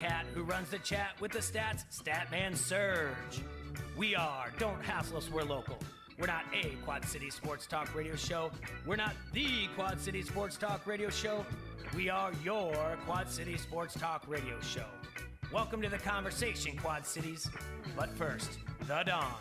Cat who runs the chat with the stats, Statman Surge. We are Don't Hassle Us, We're Local. We're not a Quad City Sports Talk radio show. We're not the Quad City Sports Talk radio show. We are your Quad City Sports Talk radio show. Welcome to the conversation, Quad Cities. But first, the Dawn.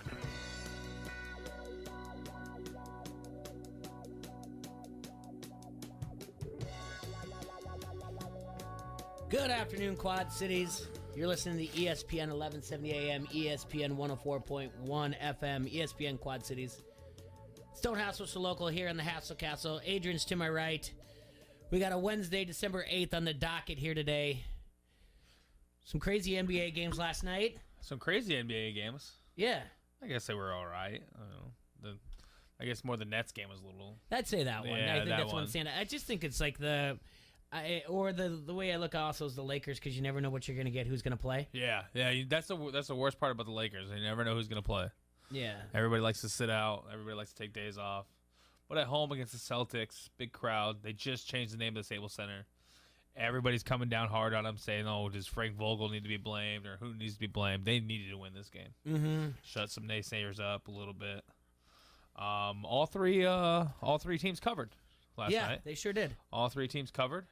Good afternoon, Quad Cities. You're listening to ESPN 1170 AM, ESPN 104.1 FM, ESPN Quad Cities. Stone Hassle so local here in the Hassle Castle. Adrian's to my right. We got a Wednesday, December 8th on the docket here today. Some crazy NBA games last night. Some crazy NBA games. Yeah. I guess they were all right. I don't know. I guess more the Nets game was a little... I'd say that one. Yeah, I think that that's one one. stand out. I just think it's like the way I look also is the Lakers, because you never know what you're going to get, who's going to play. Yeah. That's the worst part about the Lakers. You never know who's going to play. Yeah. Everybody likes to sit out. Everybody likes to take days off. But at home against the Celtics, big crowd. They just changed the name of the Staples Center. Everybody's coming down hard on them, saying, "Oh, does Frank Vogel need to be blamed, or who needs to be blamed?" They needed to win this game. Mm-hmm. Shut some naysayers up a little bit. All three teams covered last night. Yeah, they sure did. All three teams covered.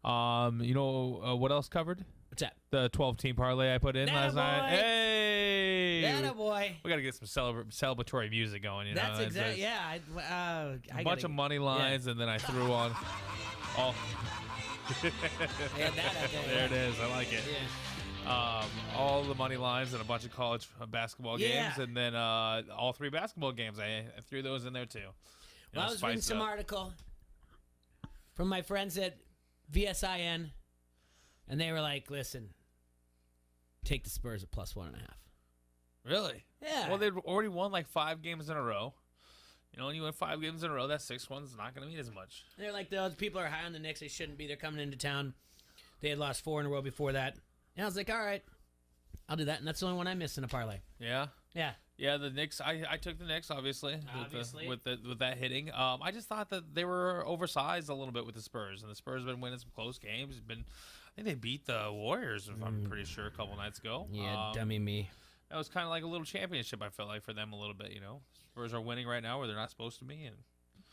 What else covered? What's that? The 12-team parlay I put in last night. Hey! Attaboy. We got to get some celebratory music going. That's exactly, a I bunch of money lines, and then I threw on all. There it is. I like it. Yeah. All the money lines and a bunch of college basketball games, and then all three basketball games. I threw those in there too. Well, I was reading some article from my friends at VSIN, and they were like, "Listen, take the Spurs at +1.5." Really? Yeah. Well, they'd already won like 5 games in a row. When you win 5 games in a row, that 6th one's not going to mean as much. They're like, those people are high on the Knicks. They shouldn't be. They're coming into town. They had lost 4 in a row before that. And I was like, all right, I'll do that. And that's the only one I missed in a parlay. Yeah? Yeah. Yeah, the Knicks. I took the Knicks, obviously. With that hitting. I just thought that they were oversized a little bit with the Spurs, and the Spurs have been winning some close games. I think they beat the Warriors, if I'm pretty sure, a couple nights ago. Yeah, dummy me. That was kind of like a little championship, I felt like, for them a little bit, Spurs are winning right now where they're not supposed to be. And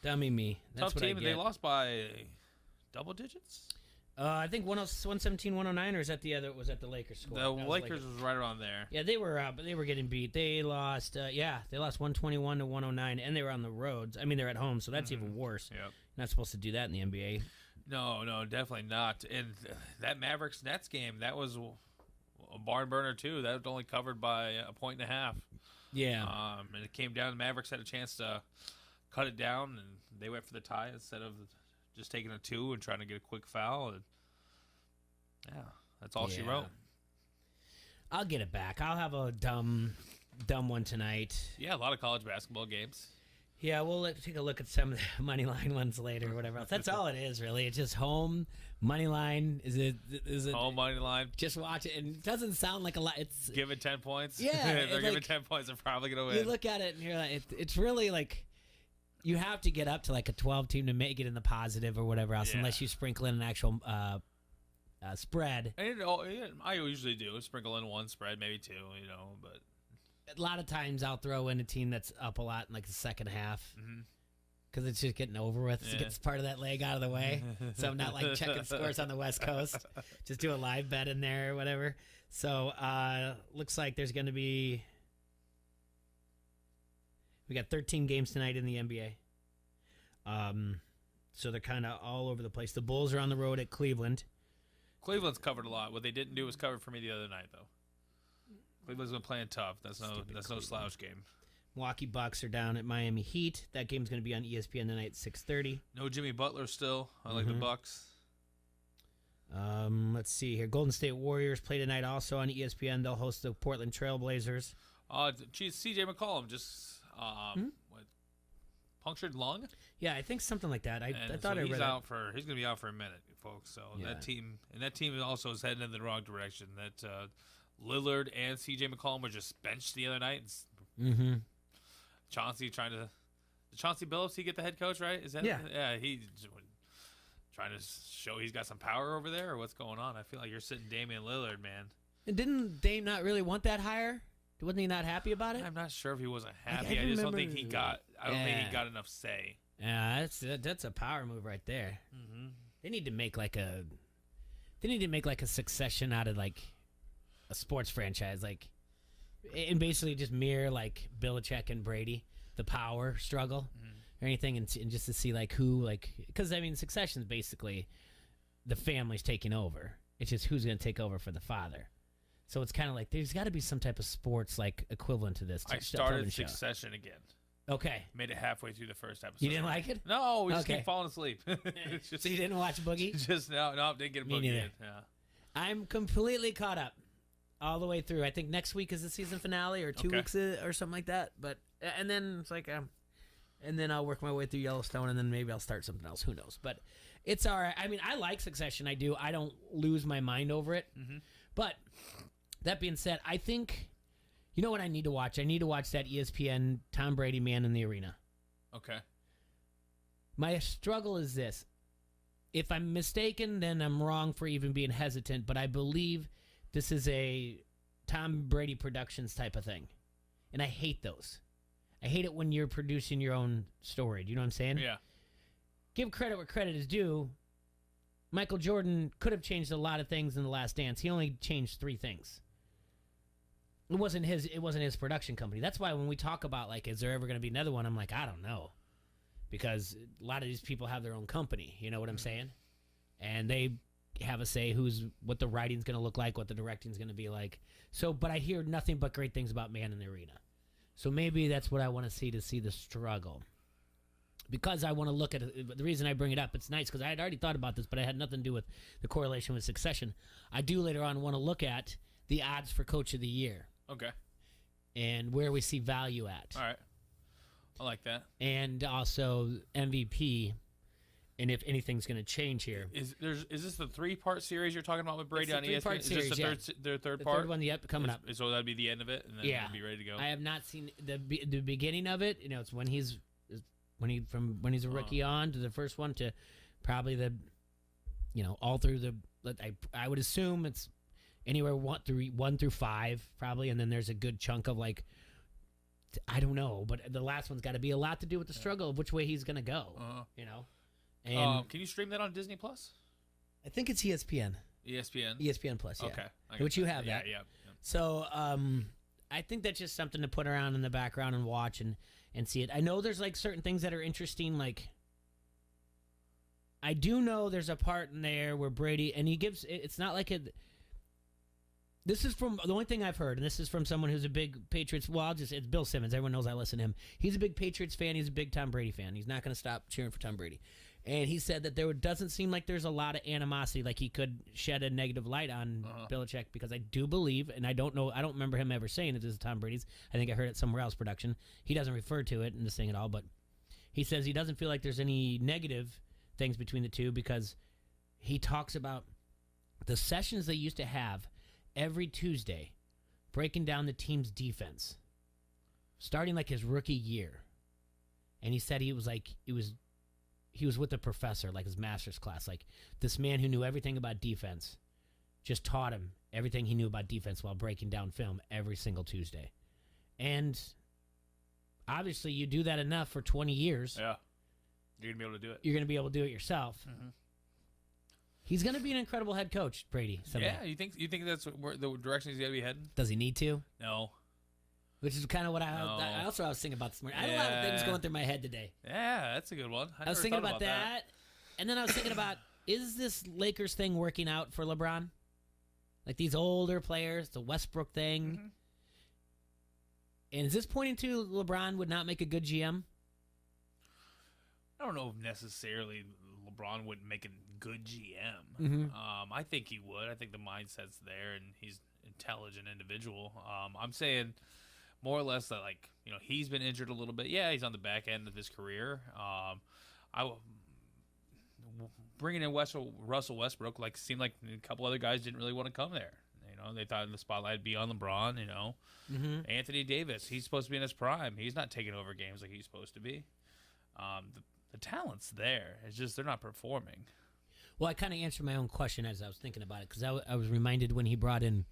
dummy me. That's tough what team, I get. they lost by double digits? I think 117, 109, or was that the Lakers score? The Lakers was right around there. Yeah, they were getting beat. They lost, they lost 121 to 109, and they were on the roads. I mean, they're at home, so that's even worse. Yep. You're not supposed to do that in the NBA. No, definitely not. And that Mavericks-Nets game, that was a barn burner, too. That was only covered by 1.5. Yeah. And it came down. The Mavericks had a chance to cut it down, and they went for the tie instead of just taking a 2 and trying to get a quick foul. And yeah, that's all she wrote. I'll get it back. I'll have a dumb one tonight. Yeah, a lot of college basketball games. Yeah, we'll take a look at some of the money line ones later or whatever else. That's all it is, really. It's just home money line. Is it home money line? Just watch it, and it doesn't sound like a lot. It's give it 10 points. Yeah, if they're giving 10 points, they're probably gonna win. You look at it and you're like, it's really like you have to get up to like a 12 team to make it in the positive or whatever else, unless you sprinkle in an actual spread. And I usually do sprinkle in 1 spread, maybe 2, but. A lot of times I'll throw in a team that's up a lot in like the second half because it's just getting over with. So it gets part of that leg out of the way. So I'm not like checking scores on the West Coast. Just do a live bet in there or whatever. So looks like there's going to be... We got 13 games tonight in the NBA. So they're kind of all over the place. The Bulls are on the road at Cleveland. Cleveland's covered a lot. What they didn't do was cover for me the other night, though. Cleveland's been playing tough. That's no slouch game. Milwaukee Bucks are down at Miami Heat. That game's going to be on ESPN tonight at 6:30. No Jimmy Butler still. I like the Bucks. Let's see here. Golden State Warriors play tonight also on ESPN. They'll host the Portland Trail Blazers. CJ McCollum just punctured lung. Yeah, I think something like that. I thought so I read he's that. He's going to be out for a minute, folks. So that team also is heading in the wrong direction. That Lillard and CJ McCollum were just benched the other night. Chauncey Billups, he get the head coach, right? Is that Yeah. Yeah, he trying to show he's got some power over there, or what's going on? I feel like you're sitting Damian Lillard, man. And didn't Dame not really want that hire? Wasn't he not happy about it? I'm not sure if he wasn't I happy. I just don't think he got. I don't think Yeah. he got enough say. Yeah, that's a power move right there. Mm-hmm. They need to make like a succession out of like a sports franchise, like, and basically just mirror like Belichick and Brady, the power struggle or anything, and just to see like who, like, because I mean succession is basically the family's taking over. It's just who's going to take over for the father. So it's kind of like there's got to be some type of sports like equivalent to this. I started Succession again. Okay. Made it halfway through the first episode. You didn't like it? No, we just Okay. keep falling asleep. So you didn't watch Boogie? Just no, didn't get a Me Boogie neither. in. Yeah. I'm completely caught up all the way through. I think next week is the season finale, or 2 Okay. weeks or something like that. But and then it's like, and then I'll work my way through Yellowstone, and then maybe I'll start something else. Who knows? But it's all right. I mean, I like Succession. I do. I don't lose my mind over it. Mm-hmm. But that being said, I think, you know what I need to watch? I need to watch that ESPN Tom Brady Man in the Arena. Okay. My struggle is this. If I'm mistaken, then I'm wrong for even being hesitant, but I believe this is a Tom Brady Productions type of thing. And I hate those. I hate it when you're producing your own story. Do you know what I'm saying? Yeah. Give credit where credit is due. Michael Jordan could have changed a lot of things in The Last Dance. He only changed 3 things. It wasn't his production company. That's why when we talk about, like, is there ever going to be another one, I'm like, I don't know. Because a lot of these people have their own company. You know what I'm saying? And they have a say what the writing's going to look like, what the directing's going to be like. So, but I hear nothing but great things about Man in the Arena. So maybe that's what I want to see the struggle. Because I want to look at it. The reason I bring it up, it's nice because I had already thought about this, but it had nothing to do with the correlation with Succession. I do later on want to look at the odds for Coach of the Year. Okay. And where we see value at. All right. I like that. And also MVP, and if anything's going to change here. Is this the 3-part series you're talking about with Brady It's on a ESPN? three-part Is this series, their third The part? third one, yep, coming up. So that'd be the end of it, and then Yeah. it'd be ready to go. I have not seen the beginning of it. You know, it's when he's a rookie on to the first one to probably all through the. I would assume it's anywhere 1 through 5 probably, and then there's a good chunk of like. I don't know, but the last one's got to be a lot to do with the struggle of which way he's going to go. You know, and can you stream that on Disney Plus? I think it's ESPN. ESPN Plus, yeah. Okay, Which you have that. Yeah. So I think that's just something to put around in the background and watch and see it. I know there's like certain things that are interesting. Like I do know there's a part in there where Brady, and he gives. It's not like a. This is from the only thing I've heard, and this is from someone who's a big Patriots. Well, it's Bill Simmons. Everyone knows I listen to him. He's a big Patriots fan. He's a big Tom Brady fan. He's not going to stop cheering for Tom Brady. And he said that there doesn't seem like there's a lot of animosity, like he could shed a negative light on Belichick, because I do believe, and I don't remember him ever saying it is Tom Brady's. I think I heard it somewhere else production. He doesn't refer to it in this thing at all, but he says he doesn't feel like there's any negative things between the two, because he talks about the sessions they used to have every Tuesday, breaking down the team's defense, starting like his rookie year. And he said he was with a professor, like his master's class, like this man who knew everything about defense, just taught him everything he knew about defense while breaking down film every single Tuesday. And obviously you do that enough for 20 years. Yeah. You're going to be able to do it. You're going to be able to do it yourself. Mm-hmm. He's going to be an incredible head coach, Brady. Someday. Yeah, you think that's where the direction he's got to be heading? Does he need to? No. Which is kind of what I was thinking about this morning. I had a lot of things going through my head today. Yeah, that's a good one. I was thinking about that. And then I was thinking about, is this Lakers thing working out for LeBron? Like these older players, the Westbrook thing. Mm-hmm. And is this pointing to LeBron would not make a good GM? I don't know if necessarily LeBron wouldn't make a good GM. Mm-hmm. I think he would. I think the mindset's there, and he's an intelligent individual. I'm saying more or less that, like, he's been injured a little bit. Yeah, he's on the back end of his career. Bringing in Russell Westbrook, seemed like a couple other guys didn't really want to come there. They thought the spotlight would be on LeBron. Mm-hmm. Anthony Davis, he's supposed to be in his prime. He's not taking over games like he's supposed to be. The talent's there. It's just they're not performing. Well, I kind of answered my own question as I was thinking about it because I was reminded when he brought in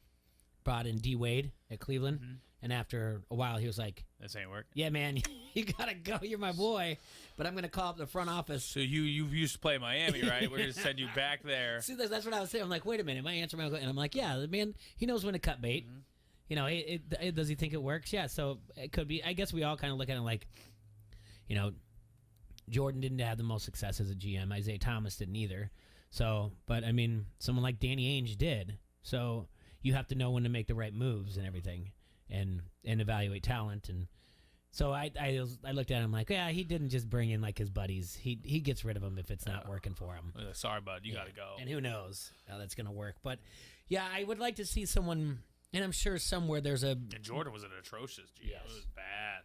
D Wade at Cleveland, and after a while he was like, "This ain't working." Yeah, man, you gotta go. You're my boy, but I'm gonna call up the front office. So you used to play Miami, right? We're gonna send you back there. See, that's what I was saying. I'm like, wait a minute, am I answering my own question? And I'm like, yeah, the man, he knows when to cut bait. You know, does he think it works? Yeah, so it could be. I guess we all kind of look at it like, you know, Jordan didn't have the most success as a GM. Isaiah Thomas didn't either. So, but I mean, someone like Danny Ainge did. So you have to know when to make the right moves and everything, and evaluate talent. And so I looked at him like, yeah, he didn't just bring in like his buddies. He gets rid of them if it's not working for him. Sorry, bud, you gotta go. And who knows how that's gonna work? But yeah, I would like to see someone. And I'm sure somewhere there's a. And Jordan was an atrocious GM. Yes. It was bad.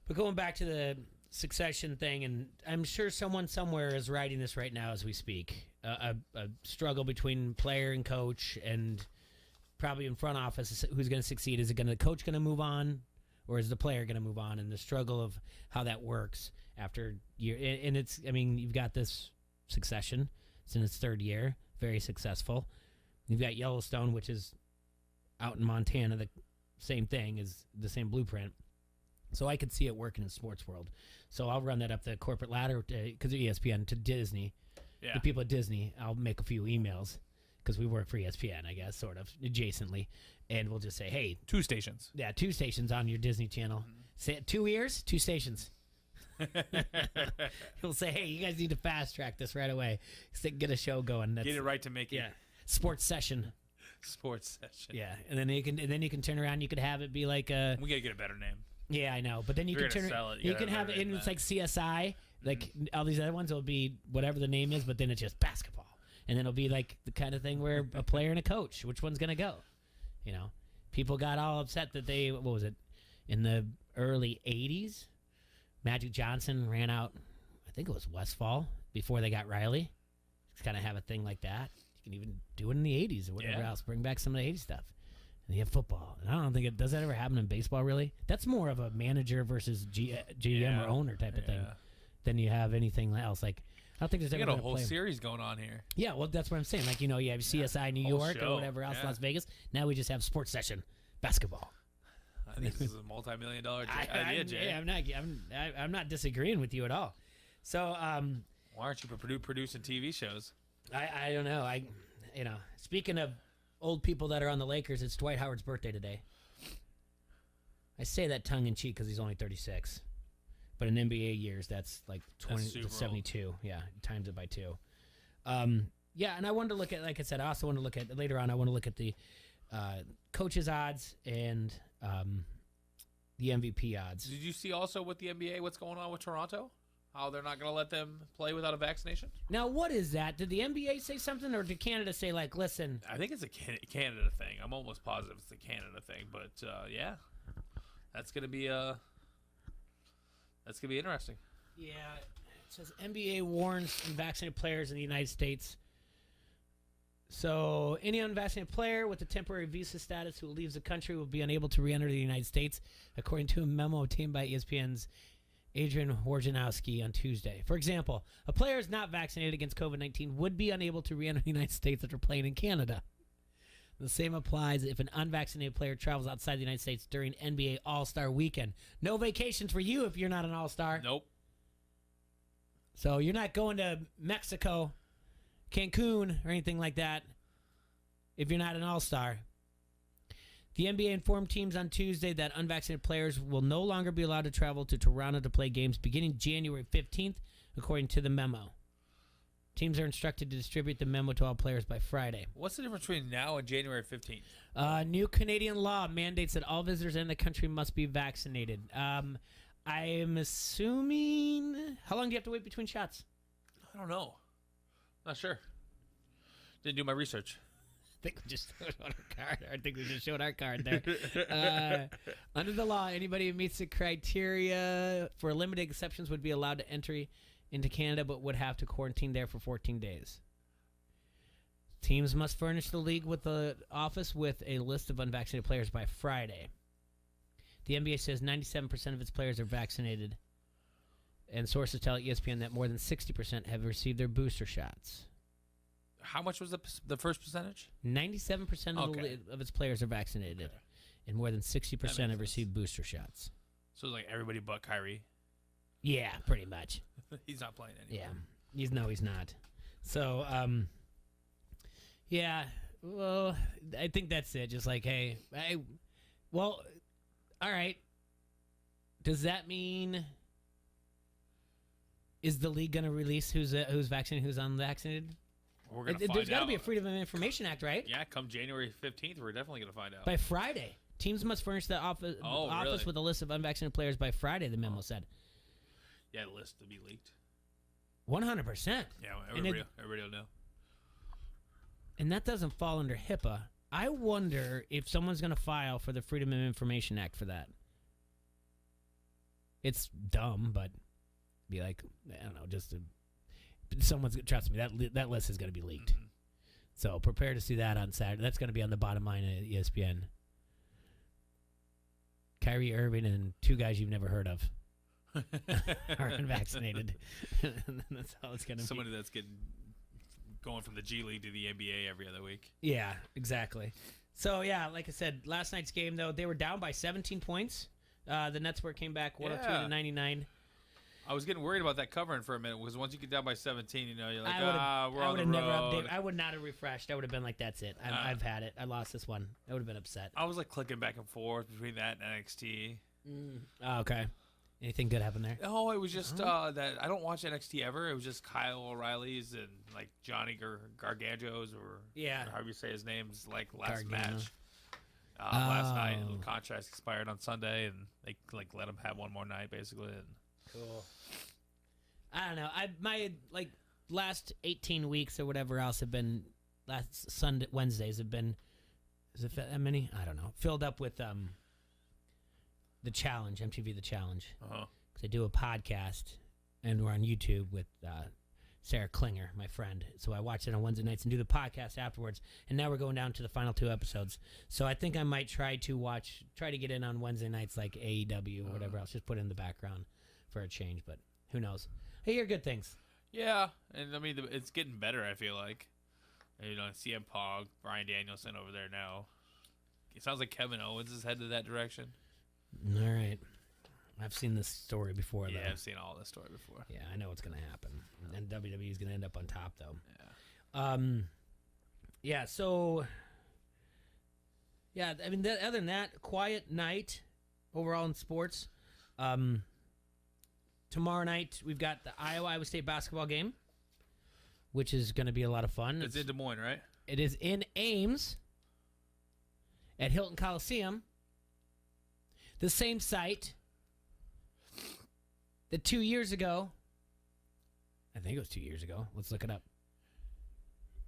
But going back to the succession thing, and I'm sure someone somewhere is writing this right now as we speak. A struggle between player and coach, and probably in front office, who's going to succeed? Is it going to the coach going to move on, or is the player going to move on? And the struggle of how that works after year. And it's, I mean, you've got this succession. It's in its third year, very successful. You've got Yellowstone, which is out in Montana, the same thing, is the same blueprint. So I could see it working in the sports world. So I'll run that up the corporate ladder because of ESPN to Disney. Yeah. The people at Disney, I'll make a few emails because we work for ESPN, I guess, sort of adjacently, and we'll just say, hey, 2 stations. Yeah, 2 stations on your Disney Channel. Say 2 years, 2 stations. He'll say, hey, you guys need to fast track this right away. Get a show going. Get it right to make it. Sports session. Sports session. Yeah, and then you can turn around. You could have it be like a. We gotta get a better name. Yeah, I know, but then you can turn it. You can have it, and it's like CSI, like all these other ones. It'll be whatever the name is, but then it's just basketball, and then it'll be like the kind of thing where a player and a coach. Which one's gonna go? You know, people got all upset that they what was it in the early '80s? Magic Johnson ran out. I think it was Westfall before they got Riley. Just kind of have a thing like that. You can even do it in the 80s or whatever else. Bring back some of the 80s stuff. And you have football. And I don't think does that ever happen in baseball, really? That's more of a manager versus GM or owner type of thing than you have anything else. Like, I don't think there's ever got a whole series going on here. Yeah, well, that's what I'm saying. Like, you know, you have CSI New York or whatever else, Las Vegas. Now we just have sports session, basketball. I think this is a multi-million-dollar idea, Jay. Yeah, I'm not disagreeing with you at all. So, why aren't you producing TV shows? I don't know. Speaking of old people that are on the Lakers, it's Dwight Howard's birthday today. I say that tongue in cheek because he's only 36, but in NBA years, that's like 20 to 72. Old. Yeah, times it by 2. Yeah, and I wanted to look at, like I said, I also want to look at later on. I want to look at the coaches' odds and the MVP odds. Did you see also with the NBA what's going on with Toronto? How they're not going to let them play without a vaccination? Now, what is that? Did the NBA say something, or did Canada say, like, listen? I think it's a Canada thing. I'm almost positive it's a Canada thing. But, yeah, that's going to be interesting. Yeah, it says NBA warns unvaccinated players in the United States. So any unvaccinated player with a temporary visa status who leaves the country will be unable to re-enter the United States, according to a memo obtained by ESPN's Adrian Wojnarowski on Tuesday. For example, a player is not vaccinated against COVID-19 would be unable to re-enter the United States after playing in Canada. The same applies if an unvaccinated player travels outside the United States during NBA All-Star Weekend. No vacations for you if you're not an All-Star. Nope. So you're not going to Mexico, Cancun, or anything like that if you're not an All-Star. The NBA informed teams on Tuesday that unvaccinated players will no longer be allowed to travel to Toronto to play games beginning January 15th, according to the memo. Teams are instructed to distribute the memo to all players by Friday. What's the difference between now and January 15th? New Canadian law mandates that all visitors in the country must be vaccinated. I am assuming... How long do you have to wait between shots? I don't know. Not sure. Didn't do my research. I think we just showed our card. I think we just showed our card there. Under the law, anybody who meets the criteria for limited exceptions would be allowed to enter into Canada, but would have to quarantine there for 14 days. Teams must furnish the league with the office with a list of unvaccinated players by Friday. The NBA says 97% of its players are vaccinated, and sources tell ESPN that more than 60% have received their booster shots. How much was the first percentage? 97% of its players are vaccinated, and more than 60% have received booster shots. So it's like everybody but Kyrie. Yeah, pretty much. He's not playing anymore. Yeah, he's not. So, yeah. Well, I think that's it. Just like, hey, all right. Does that mean is the league going to release who's vaccinated, who's unvaccinated? We're gonna find out. There's got to be a Freedom of Information Act, right? Yeah, come January 15th, we're definitely going to find out. By Friday. Teams must furnish the office really? with a list of unvaccinated players by Friday, the memo said. Yeah, the list to be leaked. 100%. Yeah, everybody will know. And that doesn't fall under HIPAA. I wonder if someone's going to file for the Freedom of Information Act for that. It's dumb, but be like, I don't know, trust me, that list is going to be leaked. Mm-hmm. So prepare to see that on Saturday. That's going to be on the bottom line of ESPN. Kyrie Irving and two guys you've never heard of are unvaccinated. That's how it's going to be. Somebody that's going from the G League to the NBA every other week. Yeah, exactly. So, yeah, like I said, last night's game, though, they were down by 17 points. The Nets came back 102-99. I was getting worried about that covering for a minute because once you get down by 17, you're like, we're on the road. Never updated. I would not have refreshed. I would have been like, that's it. I've had it. I lost this one. I would have been upset. I was like clicking back and forth between that and NXT. Oh, okay. Anything good happen there? Oh, it was just that I don't watch NXT ever. It was just Kyle O'Reilly's and like Johnny Garganjo's or however you say his name's like last match. Last night, the contract expired on Sunday, and they let him have one more night basically. And cool. I don't know. My last 18 weeks or whatever else have been Wednesdays have been. Is it that many? I don't know. Filled up with the challenge, MTV The Challenge. Because I do a podcast, and we're on YouTube with Sarah Klinger, my friend. So I watch it on Wednesday nights and do the podcast afterwards. And now we're going down to the final 2 episodes. So I think I might try to get in on Wednesday nights like AEW or whatever else. Just put it in the background for a change, but who knows? I hear good things. Yeah, and I mean, it's getting better, I feel like. CM Punk, Bryan Danielson over there now. It sounds like Kevin Owens is headed that direction. All right. I've seen this story before, though. Yeah, I've seen all this story before. Yeah, I know what's going to happen. And WWE is going to end up on top, though. Yeah. So... Yeah, I mean, other than that, quiet night overall in sports. Tomorrow night, we've got the Iowa State basketball game, which is going to be a lot of fun. It's in Des Moines, right? It is in Ames at Hilton Coliseum. The same site that 2 years ago, I think it was 2 years ago. Let's look it up.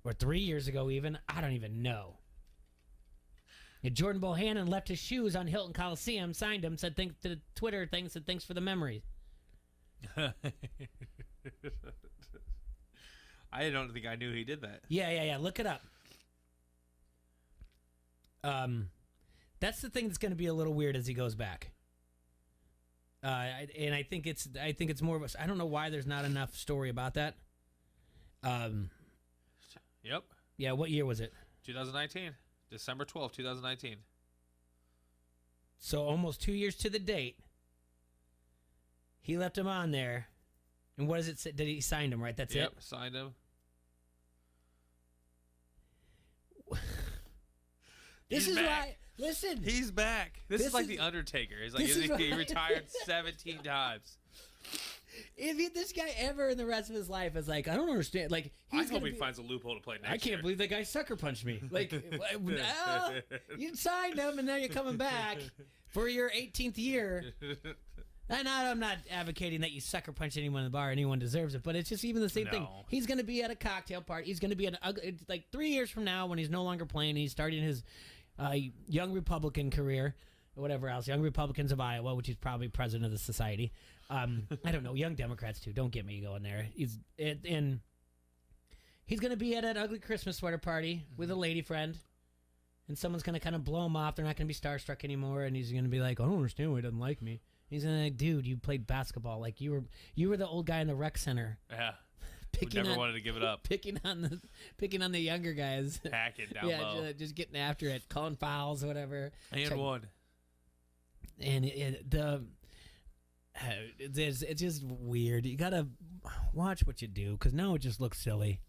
Or 3 years ago even. I don't even know. Jordan Bohannon left his shoes on Hilton Coliseum, signed him, said thanks to the Twitter thing, said thanks for the memories. I don't think I knew he did that. Yeah. Look it up. That's the thing that's going to be a little weird as he goes back. And I think it's more of a. I don't know why there's not enough story about that. Yep. Yeah. What year was it? 2019, December 12th, 2019. So almost 2 years to the date. He left him on there. And what does it say? Did he signed him, right? That's it? Yep, signed him. This is why. Listen. He's back. This is like The Undertaker. He's like, he retired 17 times. If this guy ever in the rest of his life is like, I don't understand. Like, I hope he finds a loophole to play next year. I can't believe that guy sucker punched me. Like, you signed him and now you're coming back for your 18th year. And I'm not advocating that you sucker punch anyone in the bar. Anyone deserves it. But it's just even the same thing. He's going to be at a cocktail party. He's going to be at like 3 years from now when he's no longer playing. He's starting his Young Republican career or whatever else. Young Republicans of Iowa, which he's probably president of the society. I don't know. Young Democrats, too. Don't get me going there. He's going to be at an ugly Christmas sweater party with a lady friend. And someone's going to kind of blow him off. They're not going to be starstruck anymore. And he's going to be like, I don't understand why he doesn't like me. He's like, dude, you played basketball. Like you were the old guy in the rec center. Yeah. never wanted to give it up. Picking on the younger guys. Hack it down low. Just getting after it, calling fouls, whatever. And one. And it's just weird. You gotta watch what you do, because now it just looks silly.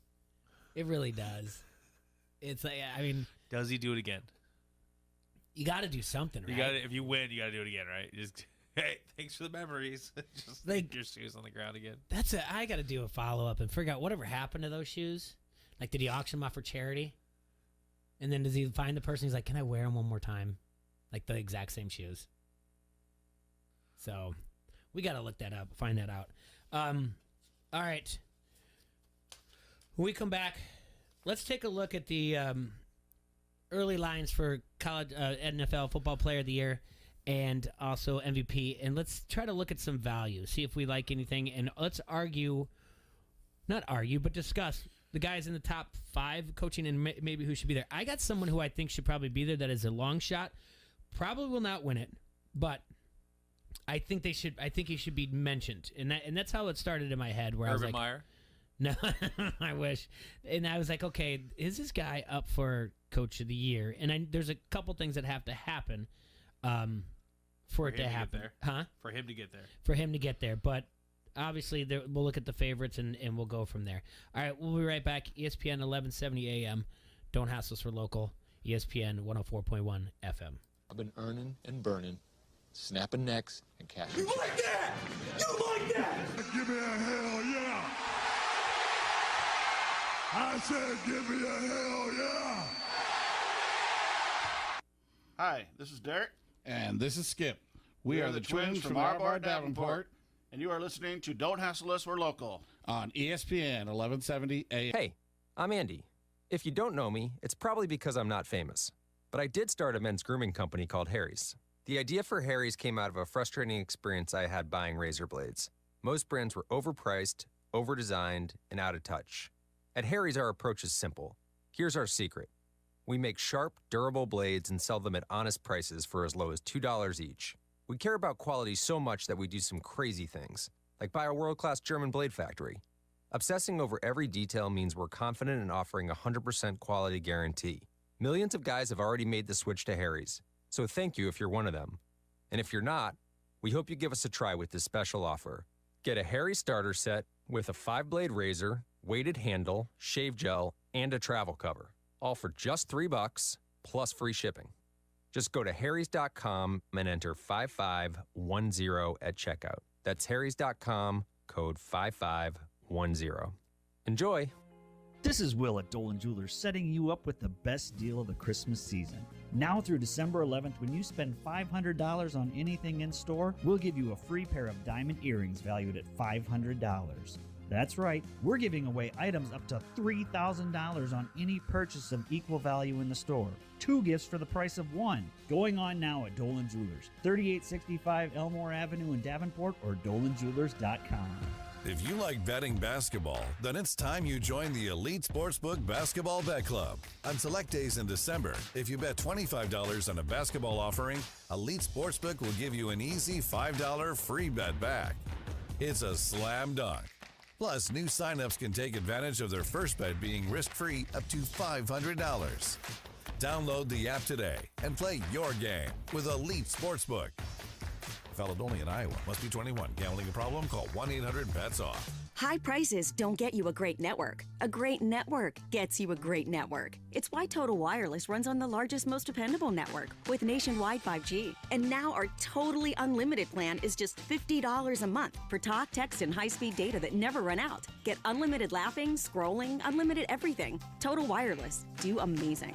It really does. It's like, I mean, does he do it again? You got to do something, right? You got if you win, you got to do it again, right? Just hey, thanks for the memories. Just like your shoes on the ground again. I got to do a follow up and figure out whatever happened to those shoes. Like, did he auction them off for charity? And then does he find the person? He's like, can I wear them one more time? Like the exact same shoes. So we got to look that up, find that out. All right. When we come back, let's take a look at the early lines for college NFL Football Player of the Year and also MVP. And let's try to look at some value, see if we like anything. And let's discuss the guys in the top 5 coaching and maybe who should be there. I got someone who I think should probably be there that is a long shot. Probably will not win it, but I think they should. I think he should be mentioned. And that's how it started in my head, where Urban I was like, Meyer? No, I wish. And I was like, okay, is this guy up for Coach of the Year? And there's a couple things that have to happen for it to happen. For him to get there. For him to get there. But obviously, we'll look at the favorites and we'll go from there. All right, we'll be right back. ESPN 1170 AM. Don't hassle us for local. ESPN 104.1 FM. I've been earning and burning, snapping necks and cashing. You like that? You like that? Give me a hell yeah! I said give me a hell yeah! Hi, this is Derek. And this is Skip. We are the twins from Bar Davenport. And you are listening to Don't Hassle Us, We're Local. On ESPN 1170 AM. Hey, I'm Andy. If you don't know me, it's probably because I'm not famous. But I did start a men's grooming company called Harry's. The idea for Harry's came out of a frustrating experience I had buying razor blades. Most brands were overpriced, overdesigned, and out of touch. At Harry's, our approach is simple. Here's our secret. We make sharp, durable blades and sell them at honest prices for as low as $2 each. We care about quality so much that we do some crazy things, like buy a world-class German blade factory. Obsessing over every detail means we're confident in offering a 100% quality guarantee. Millions of guys have already made the switch to Harry's, so thank you if you're one of them. And if you're not, we hope you give us a try with this special offer. Get a Harry's starter set with a 5-blade razor, weighted handle, shave gel, and a travel cover, all for just $3 plus free shipping. Just go to harrys.com and enter 5510 at checkout. That's harrys.com, code 5510. Enjoy! This is Will at Dolan Jewelers, setting you up with the best deal of the Christmas season. Now through December 11th, when you spend $500 on anything in store, we'll give you a free pair of diamond earrings valued at $500. That's right, we're giving away items up to $3,000 on any purchase of equal value in the store. 2 gifts for the price of 1. Going on now at Dolan Jewelers, 3865 Elmore Avenue in Davenport or dolanjewelers.com. If you like betting basketball, then it's time you join the Elite Sportsbook Basketball Bet Club. On select days in December, if you bet $25 on a basketball offering, Elite Sportsbook will give you an easy $5 free bet back. It's a slam dunk. Plus, new signups can take advantage of their first bet being risk-free up to $500. Download the app today and play your game with Elite Sportsbook. Valid only in Iowa. Must be 21. Gambling problem? Call 1-800-BETS-OFF. High prices don't get you a great network. A great network gets you a great network. It's why Total Wireless runs on the largest, most dependable network with nationwide 5G. And now our totally unlimited plan is just $50 a month for talk, text, and high-speed data that never run out. Get unlimited laughing, scrolling, unlimited everything. Total Wireless. Do amazing.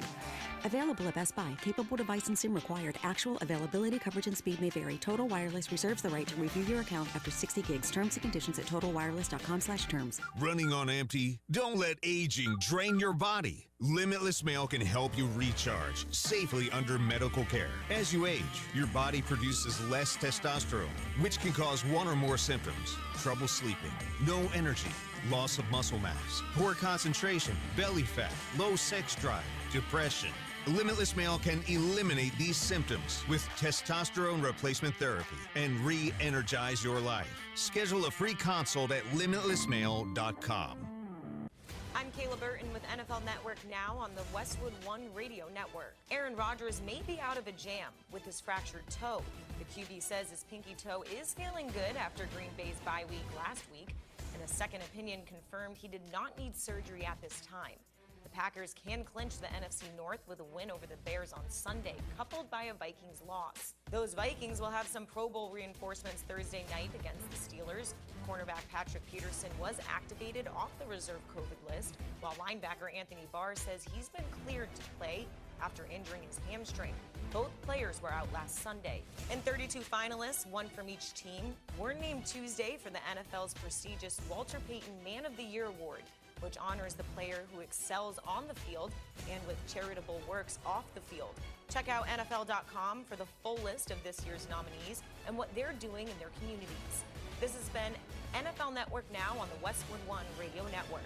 Available at Best Buy. Capable device and SIM required. Actual availability, coverage, and speed may vary. Total Wireless reserves the right to review your account after 60 gigs. Terms and conditions at totalwireless.com/terms. Running on empty? Don't let aging drain your body. Limitless Male can help you recharge safely under medical care. As you age, your body produces less testosterone, which can cause one or more symptoms. Trouble sleeping, no energy, loss of muscle mass, poor concentration, belly fat, low sex drive, depression. Limitless Male can eliminate these symptoms with testosterone replacement therapy and re-energize your life. Schedule a free consult at limitlessmale.com. I'm Kayla Burton with NFL Network Now on the Westwood One Radio Network. Aaron Rodgers may be out of a jam with his fractured toe. The QB says his pinky toe is feeling good after Green Bay's bye week last week, and a second opinion confirmed he did not need surgery at this time. The Packers can clinch the NFC North with a win over the Bears on Sunday, coupled by a Vikings loss. Those Vikings will have some Pro Bowl reinforcements Thursday night against the Steelers. Cornerback Patrick Peterson was activated off the reserve COVID list, while linebacker Anthony Barr says he's been cleared to play after injuring his hamstring. Both players were out last Sunday. And 32 finalists, one from each team, were named Tuesday for the NFL's prestigious Walter Payton Man of the Year Award, which honors the player who excels on the field and with charitable works off the field. Check out NFL.com for the full list of this year's nominees and what they're doing in their communities. This has been NFL Network Now on the Westwood One Radio Network.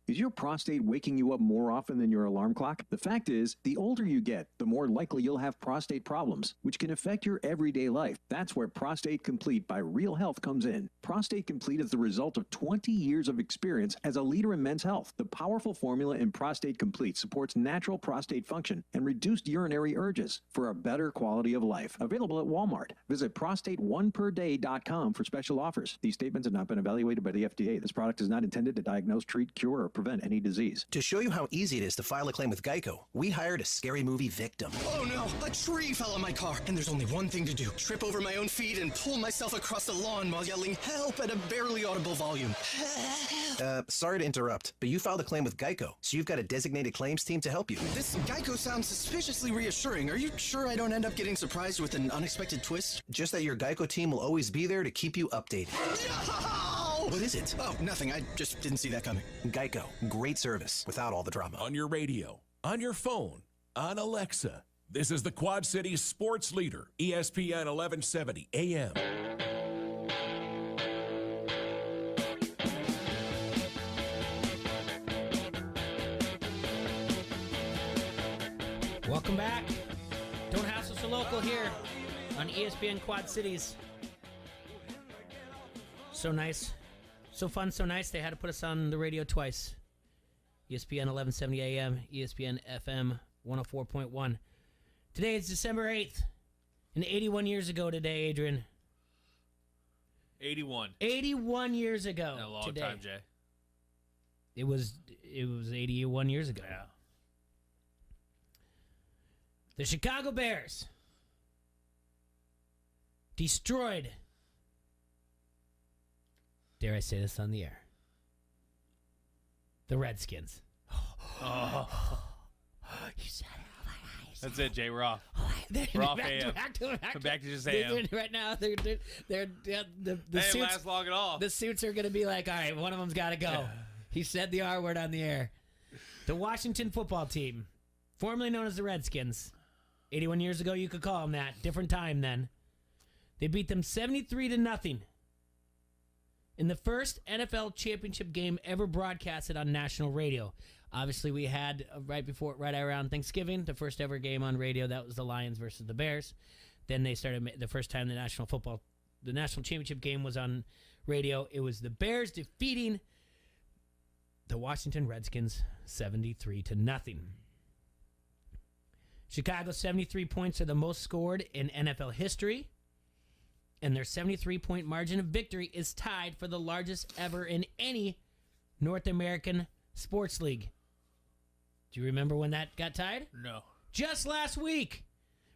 Is your prostate waking you up more often than your alarm clock? The fact is, the older you get, the more likely you'll have prostate problems, which can affect your everyday life. That's where Prostate Complete by Real Health comes in. Prostate Complete is the result of 20 years of experience as a leader in men's health. The powerful formula in Prostate Complete supports natural prostate function and reduced urinary urges for a better quality of life. Available at Walmart. Visit prostateoneperday.com for special offers. These statements have not been evaluated by the FDA. This product is not intended to diagnose, treat, cure, or prevent any disease. To show you how easy it is to file a claim with Geico, we hired a scary movie victim. Oh no, a tree fell on my car, and there's only one thing to do. Trip over my own feet and pull myself across the lawn while yelling help at a barely audible volume. Sorry to interrupt, but you filed a claim with Geico, so you've got a designated claims team to help you. This Geico sounds suspiciously reassuring. Are you sure I don't end up getting surprised with an unexpected twist? Just that your Geico team will always be there to keep you updated. What is it? Oh, nothing. I just didn't see that coming. Geico. Great service without all the drama. On your radio, on your phone, on Alexa. This is the Quad Cities sports leader, ESPN 1170 AM. Welcome back. Don't Hassle So Local here on ESPN Quad Cities. So nice. So fun, so nice, they had to put us on the radio twice. ESPN 1170 AM, ESPN FM 104.1. Today is December 8th, and 81 years ago today, Adrian. 81. 81 years ago In a long today. time, Jay. It was 81 years ago. Yeah. The Chicago Bears destroyed, dare I say this on the air, the Redskins. Oh. You said it. Oh my eyes. That's it, Jay. We're off. They're We're off back AM. Back to just AM. Right now, the They suits didn't last long at all. The suits are going to be like, all right, one of them's got to go. He said the R word on the air. The Washington football team, formerly known as the Redskins, 81 years ago, you could call them that. Different time then. They beat them 73-0 in the first NFL championship game ever broadcasted on national radio. Obviously, we had right around Thanksgiving, the first ever game on radio. That was the Lions versus the Bears. Then they started the first time the national championship game was on radio. It was the Bears defeating the Washington Redskins 73-0. Chicago's 73 points are the most scored in NFL history, and their 73-point margin of victory is tied for the largest ever in any North American sports league. Do you remember when that got tied? No. Just last week,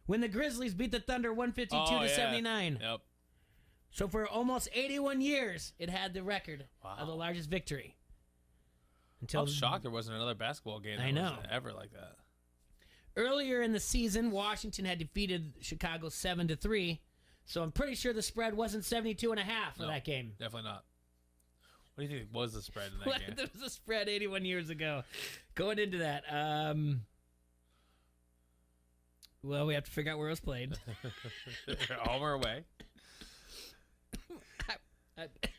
when the Grizzlies beat the Thunder 152-79. Yep. So for almost 81 years, it had the record of the largest victory. I'm shocked there wasn't another basketball game that was ever like that. Earlier in the season, Washington had defeated Chicago 7-3, so I'm pretty sure the spread wasn't 72.5 for that game. Definitely not. What do you think was the spread in that game? There was a spread 81 years ago. Going into that, well, we have to figure out where it was played. Home or away?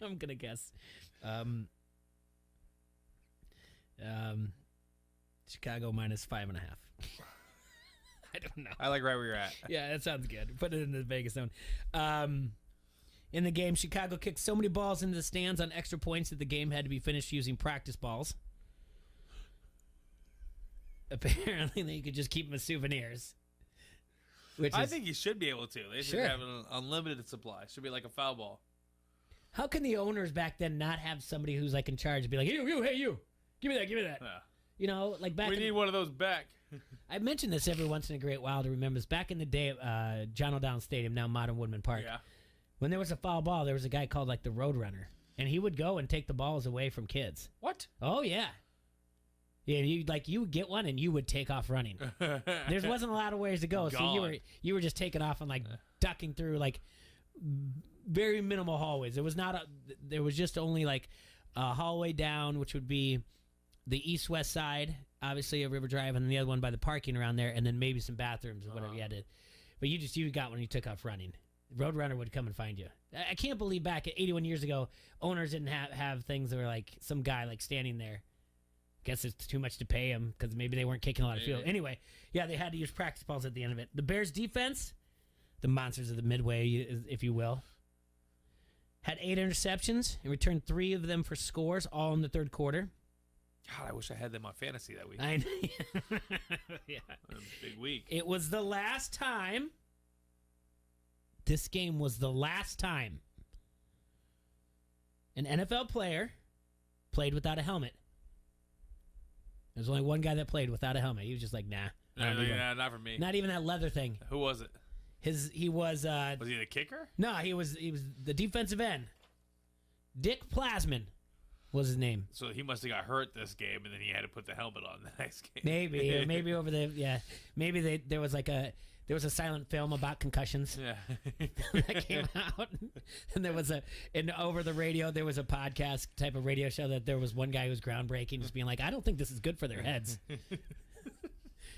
I'm gonna guess. Chicago minus 5.5. I don't know. I like right where you're at. Yeah, that sounds good. Put it in the Vegas zone. in the game. Chicago kicked so many balls into the stands on extra points that the game had to be finished using practice balls. Apparently, they could just keep them as souvenirs. I think you should be able to. They should Sure. have an unlimited supply. Should be like a foul ball. How can the owners back then not have somebody who's like in charge and be like, you, hey, you, give me that. Yeah. You know, like back. We need one of those back. I mention this every once in a great while to remember this. Back in the day, John O'Donnell Stadium, now Modern Woodman Park. Yeah. When there was a foul ball, there was a guy called like the Road Runner, and he would go and take the balls away from kids. What? Oh yeah. Yeah, you would get one and you would take off running. There wasn't a lot of ways to go, so you were just taking off and like ducking through like very minimal hallways. There was just only like a hallway down, which would be the east-west side, obviously of River Drive, and then the other one by the parking around there, and then maybe some bathrooms or whatever you had to. But you got when you took off running. Roadrunner would come and find you. I can't believe back at 81 years ago, owners didn't have things that were like some guy like standing there. Guess it's too much to pay him because maybe they weren't kicking a lot of field. Anyway, yeah, they had to use practice balls at the end of it. The Bears defense, the monsters of the Midway, if you will, had 8 interceptions and returned 3 of them for scores, all in the third quarter. God, I wish I had them on fantasy that week. I know. Yeah. Big week. It was the last time. This game was the last time an NFL player played without a helmet. There's only one guy that played without a helmet. He was just like, nah. Not for me. Not even that leather thing. Who was it? He was. Was he the kicker? No, he was the defensive end. Dick Plasman was his name. So he must have got hurt this game, and then he had to put the helmet on the next game. Maybe, or maybe over the maybe there was a silent film about concussions. Yeah. That came out, and over the radio there was a podcast type of radio show that there was one guy who was groundbreaking, just being like, I don't think this is good for their heads.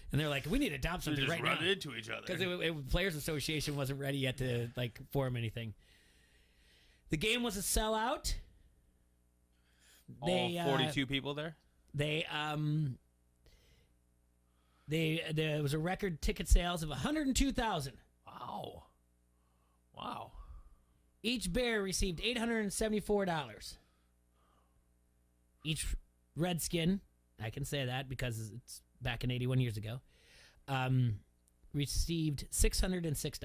And they're like, we need to adopt something just right now. run into each other because Players Association wasn't ready yet to like form anything. The game was a sellout. All 42 people there. There was a record ticket sales of 102,000. Wow. Each Bear received $874. Each Redskin, I can say that because it's back in 81 years ago, received $606.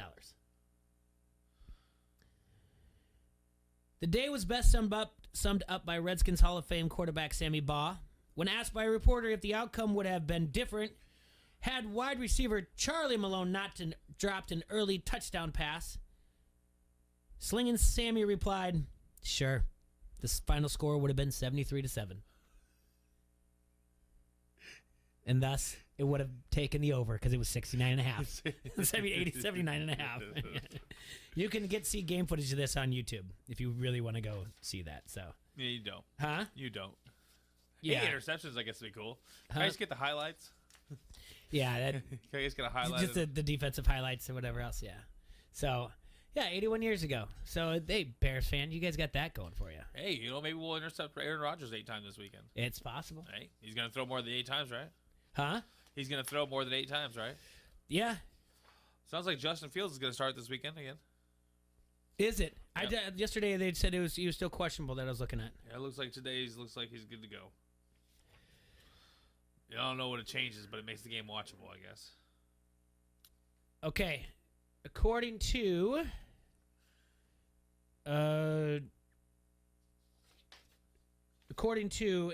The day was best summed up by Redskins Hall of Fame quarterback Sammy Baugh. When asked by a reporter if the outcome would have been different had wide receiver Charlie Malone not dropped an early touchdown pass, Slingin' Sammy replied, sure, the final score would have been 73-7. And thus, it would have taken the over because it was 69.5. 79.5. You can see game footage of this on YouTube if you really want to go see that. So Yeah, you don't. Huh? You don't. Yeah. 8 interceptions, I guess, would be cool. Can I just get the highlights? Yeah. That, Can I just get a highlight? just the defensive highlights or whatever else, yeah. So, yeah, 81 years ago. So, hey, Bears fan, you guys got that going for you. Hey, maybe we'll intercept Aaron Rodgers 8 times this weekend. It's possible. Hey, he's going to throw more than 8 times, right? Huh? He's going to throw more than 8 times, right? Yeah. Sounds like Justin Fields is going to start this weekend again. Is it? Yep. Yesterday they said he was still questionable that I was looking at. Yeah, it looks like looks like he's good to go. I don't know what it changes, but it makes the game watchable, I guess. Okay. According to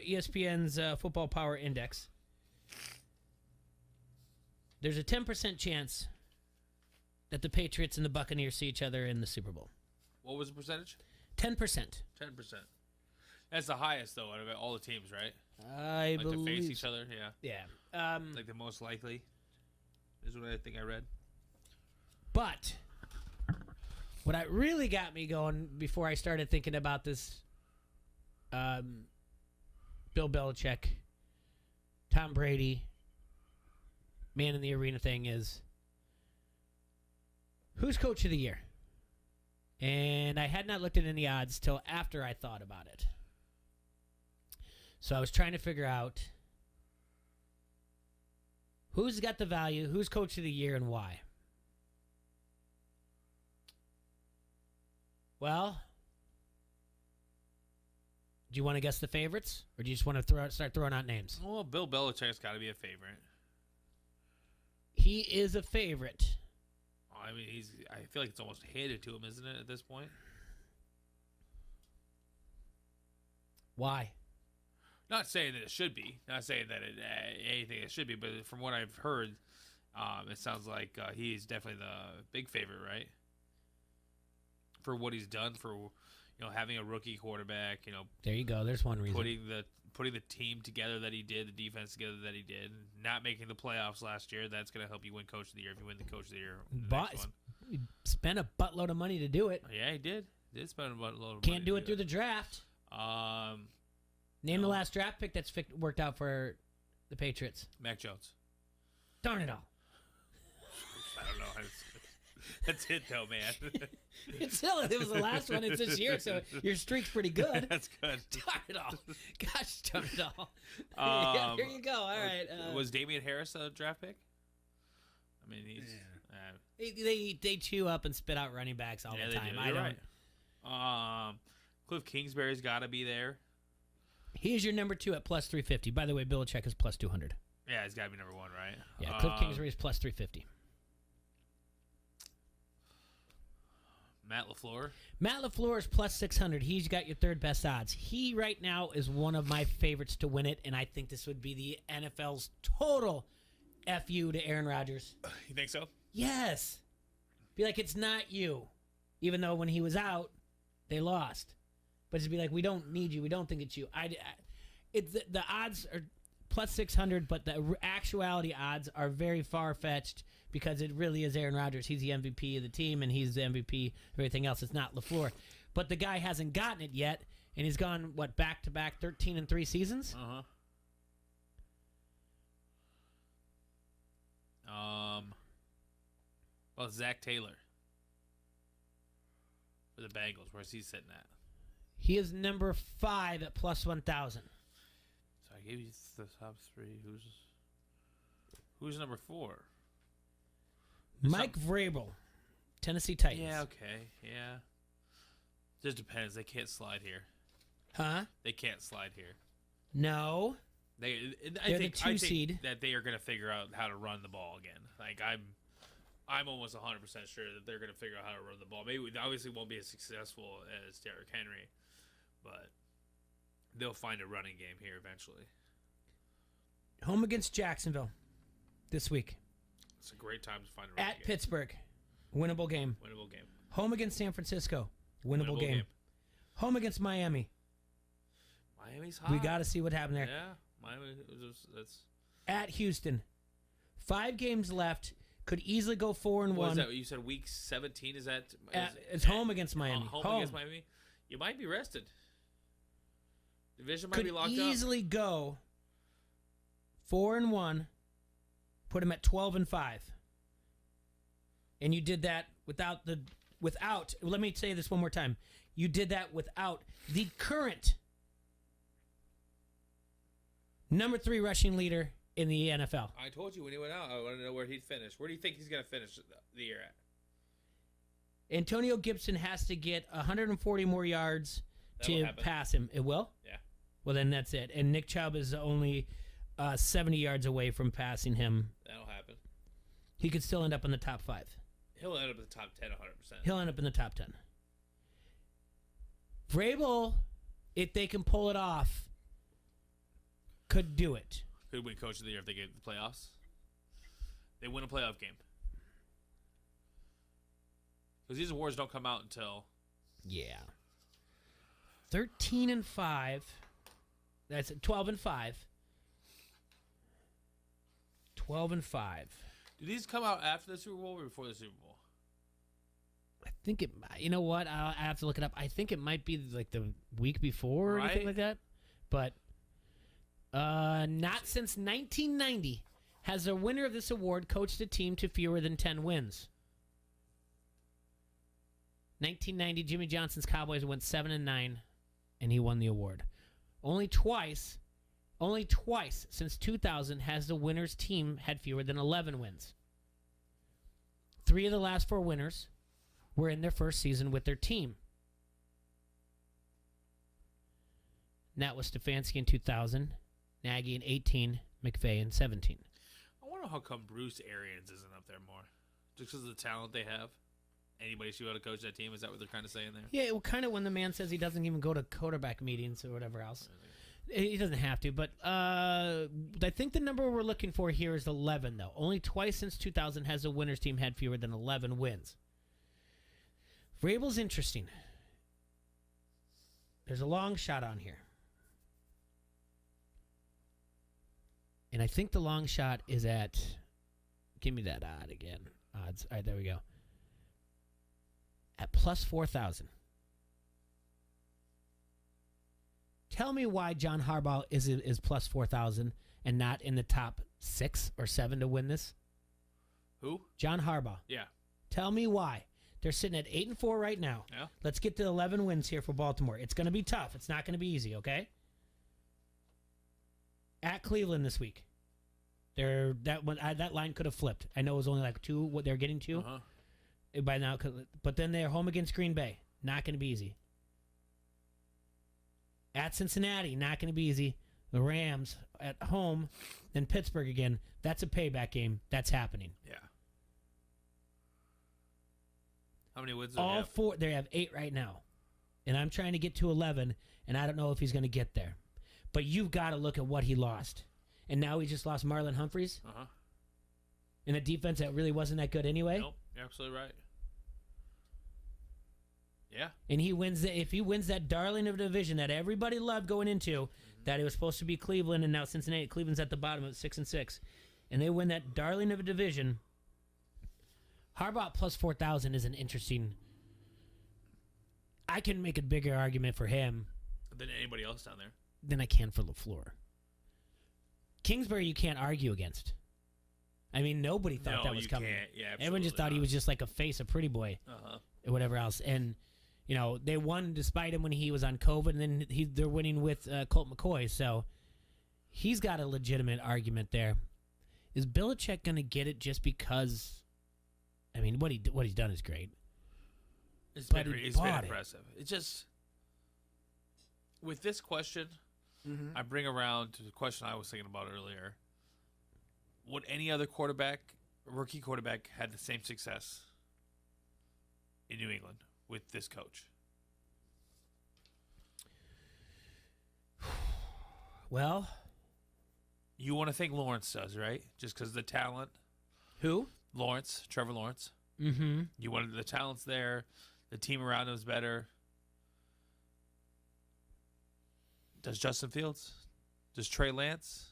ESPN's Football Power Index, there's a 10% chance that the Patriots and the Buccaneers see each other in the Super Bowl. What was the percentage? 10%. 10%. That's the highest, though, out of all the teams, right? I believe. To face each other, yeah. Yeah. Like the most likely is what I think I read. But what really got me going before I started thinking about this Bill Belichick, Tom Brady, man in the arena thing is, who's coach of the year? And I had not looked at any odds till after I thought about it. So I was trying to figure out who's got the value, who's coach of the year, and why. Well, do you want to guess the favorites, or do you just want to start throwing out names? Well, Bill Belichick's got to be a favorite. He is a favorite. I mean, I feel like it's almost handed to him, isn't it, at this point? Why? Not saying that it should be. Not saying that anything it should be, but from what I've heard, it sounds like he's definitely the big favorite, right? For what he's done, for having a rookie quarterback, There you go. There's one reason. Putting the team together that he did, the defense together that he did, not making the playoffs last year. That's going to help you win Coach of the Year if you win the Coach of the Year. He spent a buttload of money to do it. Yeah, he did. Did spend a buttload of money. Can't do it through the draft. Name the last draft pick that's worked out for the Patriots. Mac Jones. Darn it all. I don't know. That's it, though, man. It was the last one. It's this year, so your streak's pretty good. That's good. Darn it all. Gosh, darn it all. Yeah, here you go. All right. Was Damian Harris a draft pick? I mean, they chew up and spit out running backs all the time. You're right. Cliff Kingsbury's got to be there. He is your number 2 at plus 350. By the way, Belichick is plus 200. Yeah, he's got to be number 1, right? Yeah, Cliff Kingsbury is plus 350. Matt LaFleur? Matt LaFleur is plus 600. He's got your third best odds. He right now is one of my favorites to win it, and I think this would be the NFL's total FU to Aaron Rodgers. You think so? Yes. Be like, it's not you. Even though when he was they lost. But just be like, we don't need you. We don't think it's you. The odds are plus 600, but the actuality odds are very far-fetched because it really is Aaron Rodgers. He's the MVP of the team, and he's the MVP of everything else. It's not LaFleur. But the guy hasn't gotten it yet, and he's gone, back-to-back 13-3 seasons? Uh-huh. Well, Zach Taylor for the Bengals. Where's he sitting at? He is number 5 at plus 1,000. So I gave you the top 3. Who's number 4? Mike Vrabel, Tennessee Titans. Yeah, okay. Yeah. Just depends. They can't slide here. Huh? They can't slide here. No. I the 2 seed. That they are going to figure out how to run the ball again. Like I'm almost 100% sure that they're going to figure out how to run the ball. Maybe obviously won't be as successful as Derrick Henry, but they'll find a running game here eventually. Home against Jacksonville this week. It's a great time to find a running game. At Pittsburgh, winnable game. Winnable game. Home against San Francisco, winnable game. Home against Miami. Miami's hot. We got to see what happened there. Yeah, Miami. That's at Houston. 5 games left. Could easily go 4-1. What is that? You said week 17. Is that? It's home against Miami. Home against Miami. You might be rested. Division might be locked up. Could easily go 4-1. Put him at 12-5. And you did that without. Let me say this one more time. You did that without the current number 3 rushing leader in the NFL. I told you when he went out, I want to know where he'd finish. Where do you think he's going to finish the year at? Antonio Gibson has to get 140 more yards to pass him. It will? Yeah. Well, then that's it. And Nick Chubb is only 70 yards away from passing him. That'll happen. He could still end up in the top 5. He'll end up in the top 10, 100%. He'll end up in the top 10. Vrabel, if they can pull it off, could do it. Could win Coach of the Year if they get the playoffs. They win a playoff game. Because these awards don't come out until... Yeah. 13-5. That's 12-5. 12-5. Do these come out after the Super Bowl or before the Super Bowl? I think it... You know what? I have to look it up. I think it might be like the week before or anything like that. But... not since 1990 has a winner of this award coached a team to fewer than 10 wins. 1990, Jimmy Johnson's Cowboys went 7-9, and he won the award. Only twice since 2000 has the winner's team had fewer than 11 wins. 3 of the last 4 winners were in their first season with their team. And that was Stefanski in 2000, Nagy in 18, McVay in 17. I wonder how come Bruce Arians isn't up there more. Just because of the talent they have? Anybody should be able to coach that team? Is that what they're kind of saying there? Yeah, well, kind of when the man says he doesn't even go to quarterback meetings or whatever else. He doesn't have to, but I think the number we're looking for here is 11, though. Only twice since 2000 has a winner's team had fewer than 11 wins. Vrabel's interesting. There's a long shot on here. And I think the long shot is at... Give me that odd again. Odds. All right, there we go. At plus 4,000. Tell me why John Harbaugh is plus 4,000 and not in the top 6 or 7 to win this. Who? John Harbaugh. Yeah. Tell me why. They're sitting at 8-4 right now. Yeah. Let's get to 11 wins here for Baltimore. It's going to be tough. It's not going to be easy, okay? At Cleveland this week. That line could have flipped. I know it was only like 2 what they're getting to. By now, but then they're home against Green Bay. Not going to be easy. At Cincinnati, not going to be easy. The Rams at home, then Pittsburgh again. That's a payback game. That's happening. Yeah. How many wins do they All have? 4. They have 8 right now. And I'm trying to get to 11, and I don't know if he's going to get there. But you've got to look at what he lost. And now he just lost Marlon Humphreys. In a defense that really wasn't that good anyway. Nope, you're absolutely right. Yeah. And he wins if he wins that darling of a division that everybody loved going into, that it was supposed to be Cleveland and now Cincinnati. Cleveland's at the bottom at 6-6. And they win that darling of a division. Harbaugh plus 4,000 is an interesting. I can make a bigger argument for him Than anybody else down there. than I can for LaFleur. Kingsbury you can't argue against. I mean, nobody thought that was you coming. Can't. Yeah, Everyone just thought he was just like a face, a pretty boy, or whatever else. And, you know, they won despite him when he was on COVID, and then they're winning with Colt McCoy. So he's got a legitimate argument there. Is Belichick going to get it just because, I mean, what he's done is great. It's been impressive. It's just, with this question, I bring around to the question I was thinking about earlier. Would any other rookie quarterback, had the same success in New England with this coach? Well, you want to think Lawrence does, right? Just because of the talent. Who? Trevor Lawrence. Mm-hmm. You wanted the talent's there. The team around him is better. Does Justin Fields? Does Trey Lance?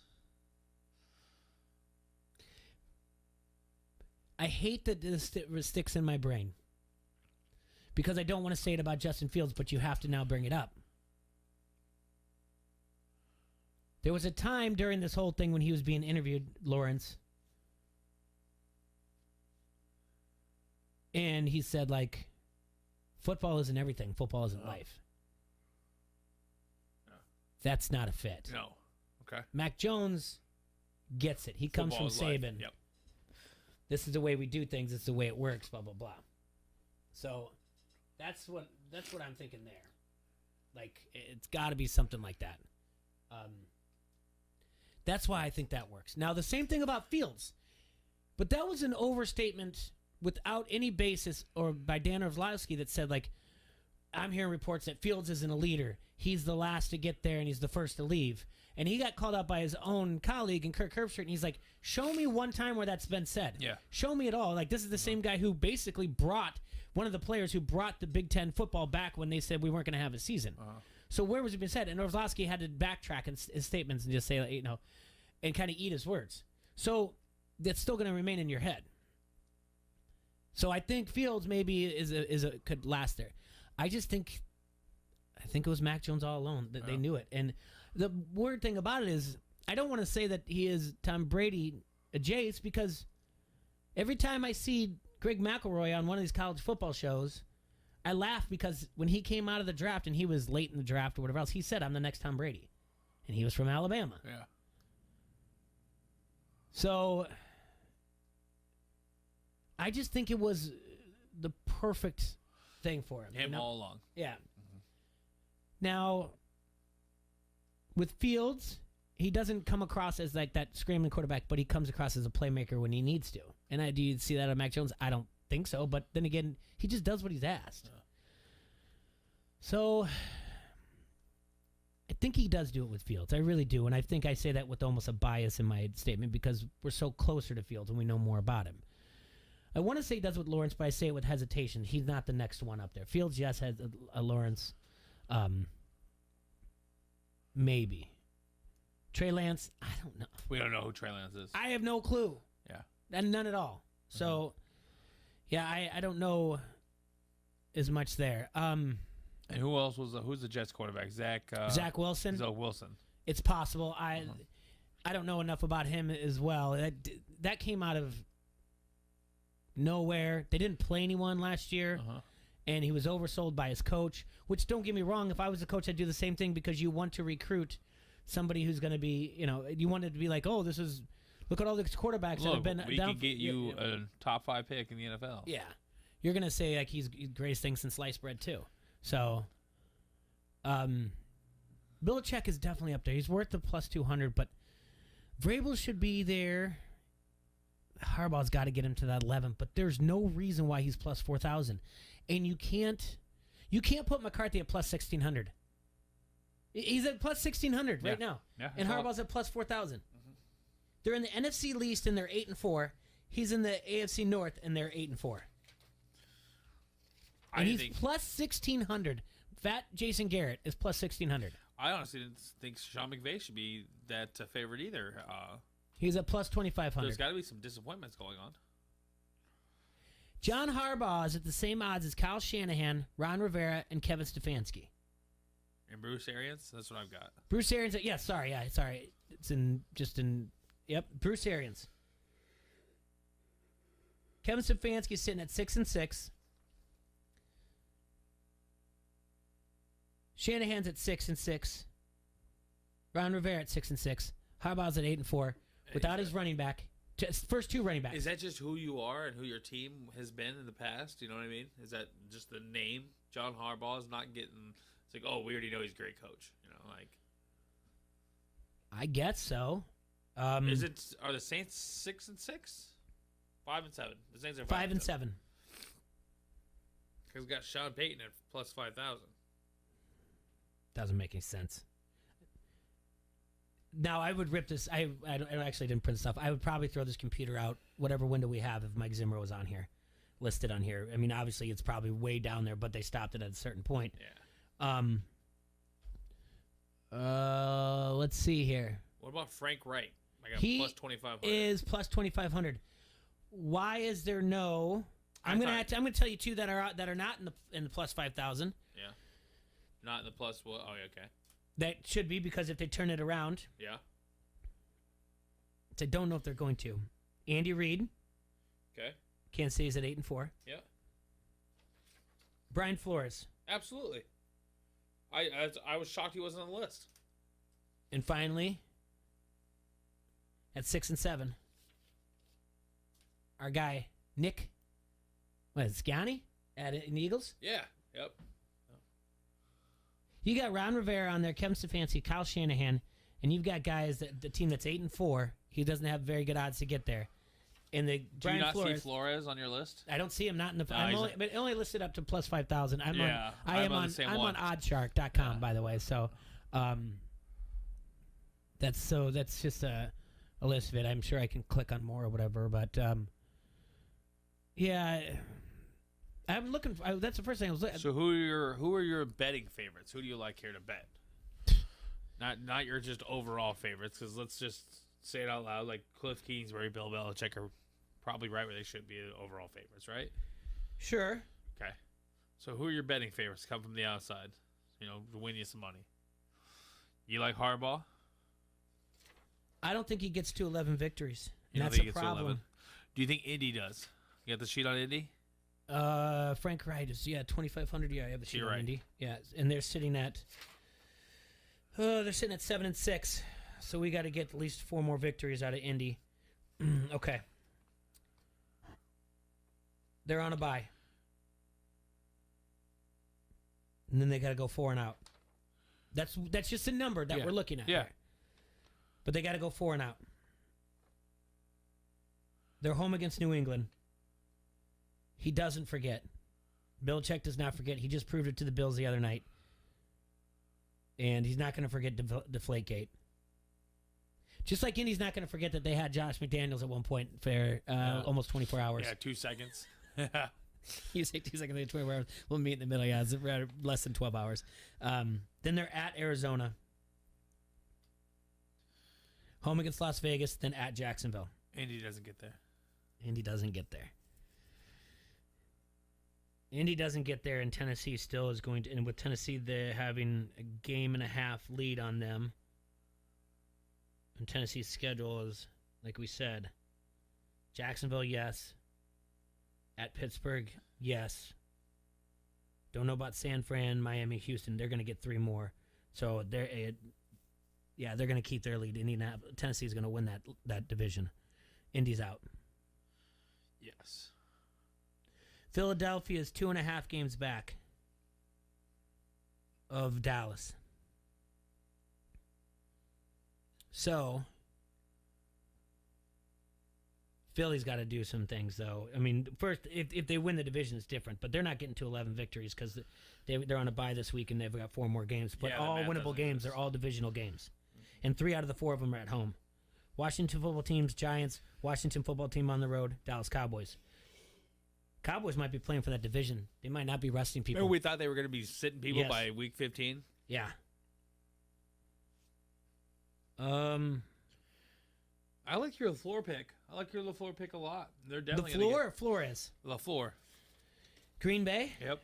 I hate that this sticks in my brain because I don't want to say it about Justin Fields, but you have to now bring it up. There was a time during this whole thing when he was being interviewed, Lawrence, and he said, like, football isn't everything. Football isn't life. That's not a fit. No. Okay. Mac Jones gets it. He comes Football from is Saban. life. Yep. This is the way we do things. It's the way it works. Blah blah blah. So that's what I'm thinking there. Like it's got to be something like that. That's why I think that works. Now the same thing about Fields, but that was an overstatement without any basis, or by Dan Orlovsky that said like, I'm hearing reports that Fields isn't a leader. He's the last to get there and he's the first to leave. And he got called out by his own colleague in Kirk Herbstreit, and he's like, show me one time where that's been said. Yeah. Show me it all. Like, this is the same guy who basically brought, one of the players who brought the Big Ten football back when they said we weren't going to have a season. So where was it been said? And Orlovsky had to backtrack his statements and just say, you know, and kind of eat his words. So that's still going to remain in your head. So I think Fields maybe could last there. I think it was Mac Jones all alone. That They knew it. And the weird thing about it is, I don't want to say that he is Tom Brady adjacent, because every time I see Greg McElroy on one of these college football shows, I laugh because when he came out of the draft and he was late in the draft or whatever else, he said, I'm the next Tom Brady. And he was from Alabama. Yeah. So I just think it was the perfect thing for him. Him all along. Yeah. Now, with Fields, he doesn't come across as like that scrambling quarterback, but he comes across as a playmaker when he needs to. And do you see that on Mac Jones? I don't think so, but then again, he just does what he's asked. Yeah. So I think he does do it with Fields. I really do, and I think I say that with almost a bias in my statement because we're so closer to Fields and we know more about him. I want to say he does it with Lawrence, but I say it with hesitation. He's not the next one up there. Fields, yes, has a Lawrence. Maybe. Trey Lance, I don't know. We don't know who Trey Lance is. I have no clue. Yeah. And none at all. So, yeah, I don't know as much there. And who else who's the Jets quarterback? Zach Wilson? Zach Wilson. It's possible. I don't know enough about him as well. That came out of nowhere. They didn't play anyone last year. And he was oversold by his coach, which, don't get me wrong, if I was a coach, I'd do the same thing because you want to recruit somebody who's going to be, you want it to be like, oh, look at all these quarterbacks that have been we down. Could get you a top 5 pick in the NFL. Yeah. You're going to say, like, he's the greatest thing since sliced bread, too. So, Belichick is definitely up there. He's worth the plus 200, but Vrabel should be there. Harbaugh's got to get him to that 11, but there's no reason why he's plus 4,000. And you can't put McCarthy at plus 1,600. He's at plus 1,600 right now. Yeah, and Harbaugh's at plus 4,000. They're in the NFC least and they're 8-4. He's in the AFC North and they're 8-4. And he's plus 1,600. Fat Jason Garrett is plus 1,600. I honestly didn't think Sean McVay should be that favored either. He's at plus 2,500. There's got to be some disappointments going on. John Harbaugh is at the same odds as Kyle Shanahan, Ron Rivera, and Kevin Stefanski. And Bruce Arians? That's what I've got. Bruce Arians, sorry. It's yep, Bruce Arians. Kevin Stefanski sitting at 6-6. Shanahan's at 6-6. Ron Rivera at 6-6. Harbaugh's at 8-4 without his running back. Just first 2 running backs. Is that just who you are and who your team has been in the past? You know what I mean? Is that just the name? John Harbaugh is not getting. It's like, oh, we already know he's a great coach. I guess so. Are the Saints 6-6? 5-7. The Saints are 5-7. Because we got Sean Payton at plus 5,000. Doesn't make any sense. Now, I would rip this. I actually didn't print stuff. I would probably throw this computer out, whatever window we have, if Mike Zimmer was on here, listed on here. I mean, obviously, it's probably way down there, but they stopped it at a certain point. Yeah. Let's see here. What about Frank Wright? I got He plus 2,500. is plus 2,500. Why is there no? I'm gonna tell you 2 that are not in the plus 5,000. Yeah. Not in the plus. Well, oh, okay. That should be because if they turn it around. Yeah. I don't know if they're going to. Andy Reid. Okay. Kansas City's at 8-4. Yeah. Brian Flores. Absolutely. I was shocked he wasn't on the list. And finally, at 6-7, our guy Nick, Schiani in the Eagles. Yeah. Yep. You got Ron Rivera on there, Kevin Stefanski, Kyle Shanahan, and you've got guys the team that's 8-4. He doesn't have very good odds to get there. And the Do you not see Flores on your list? I don't see him not in the. No, but only listed up to plus 5,000. I'm on oddshark.com, by the way. So, that's just a list of it. I'm sure I can click on more or whatever, but yeah. I'm looking. That's the first thing I was looking. So who are your betting favorites? Who do you like here to bet? Not your just overall favorites, because let's just say it out loud. Like Cliff Kingsbury, Bill Belichick are probably right where they should be overall favorites, right? Sure. Okay. So who are your betting favorites? Come from the outside, to win you some money. You like Harbaugh? I don't think he gets to 11 victories. You And don't that's think a he gets to 11? problem. Do you think Indy does? You got the sheet on Indy? Frank Wright is 2,500. Yeah, I have the sheet You're on right. Indy. Yeah, and they're sitting at 7-6. So we got to get at least 4 more victories out of Indy. Okay. They're on a bye. And then they got to go 4 and out. That's just a number that we're looking at. Yeah. Here. But they got to go 4 and out. They're home against New England. He doesn't forget. Belichick does not forget. He just proved it to the Bills the other night. And he's not going to forget Deflategate. Just like Indy's not going to forget that they had Josh McDaniels at one point for almost 24 hours. Yeah, 2 seconds. You say 2 seconds, 24 hours. We'll meet in the middle. Yeah, it's less than 12 hours. Then they're at Arizona. Home against Las Vegas, then at Jacksonville. Indy doesn't get there. Indy doesn't get there. Indy doesn't get there, and Tennessee still is going to. And with Tennessee, they're having a 1.5 lead on them. And Tennessee's schedule is, like we said, Jacksonville, yes. At Pittsburgh, yes. Don't know about San Fran, Miami, Houston. They're going to get 3 more. So they're going to keep their lead. Tennessee's going to win that division. Indy's out. Yes. Philadelphia is 2.5 games back of Dallas. So Philly's got to do some things, though. I mean, first, if they win the division, it's different. But they're not getting to 11 victories because they're on a bye this week and they've got 4 more games. But all winnable games are all divisional games. And 3 out of the 4 of them are at home. Washington football teams, Giants. Washington football team on the road, Dallas Cowboys. Cowboys might be playing for that division. They might not be resting people. Remember we thought they were going to be sitting people by week 15? Yeah. I like your LaFleur pick. I like your LaFleur pick a lot. They're definitely LaFleur or Flores? LaFleur. Green Bay? Yep.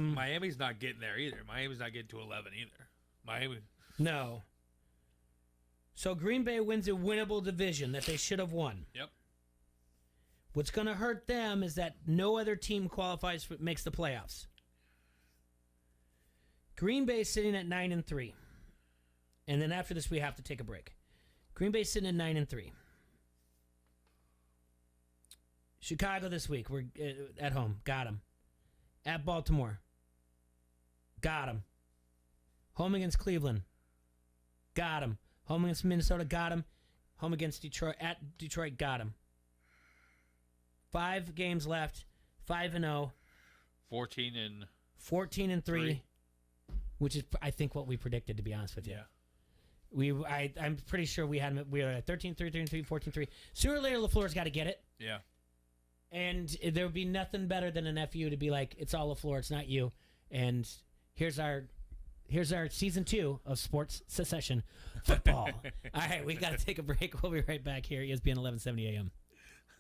Miami's not getting there either. Miami's not getting to 11 either. Miami. No. So Green Bay wins a winnable division that they should have won. Yep. What's going to hurt them is that no other team makes the playoffs. Green Bay sitting at 9-3. And then after this, we have to take a break. Green Bay sitting at 9-3. Chicago this week. We're at home. Got them. At Baltimore. Got them. Home against Cleveland. Got them. Home against Minnesota. Got them. Home against Detroit. At Detroit. Got them. 5 games left. 5-0. 14-3. Which is, I think, what we predicted, to be honest with you. Yeah. I'm pretty sure we were at 13-3, 13-3, 14-3. Sooner or later, LaFleur's got to get it. Yeah. And there would be nothing better than an FU to be like, it's all LaFleur, it's not you. And here's our season 2 of Sports Secession Football. All right, we got to take a break. We'll be right back here. ESPN 1170 AM.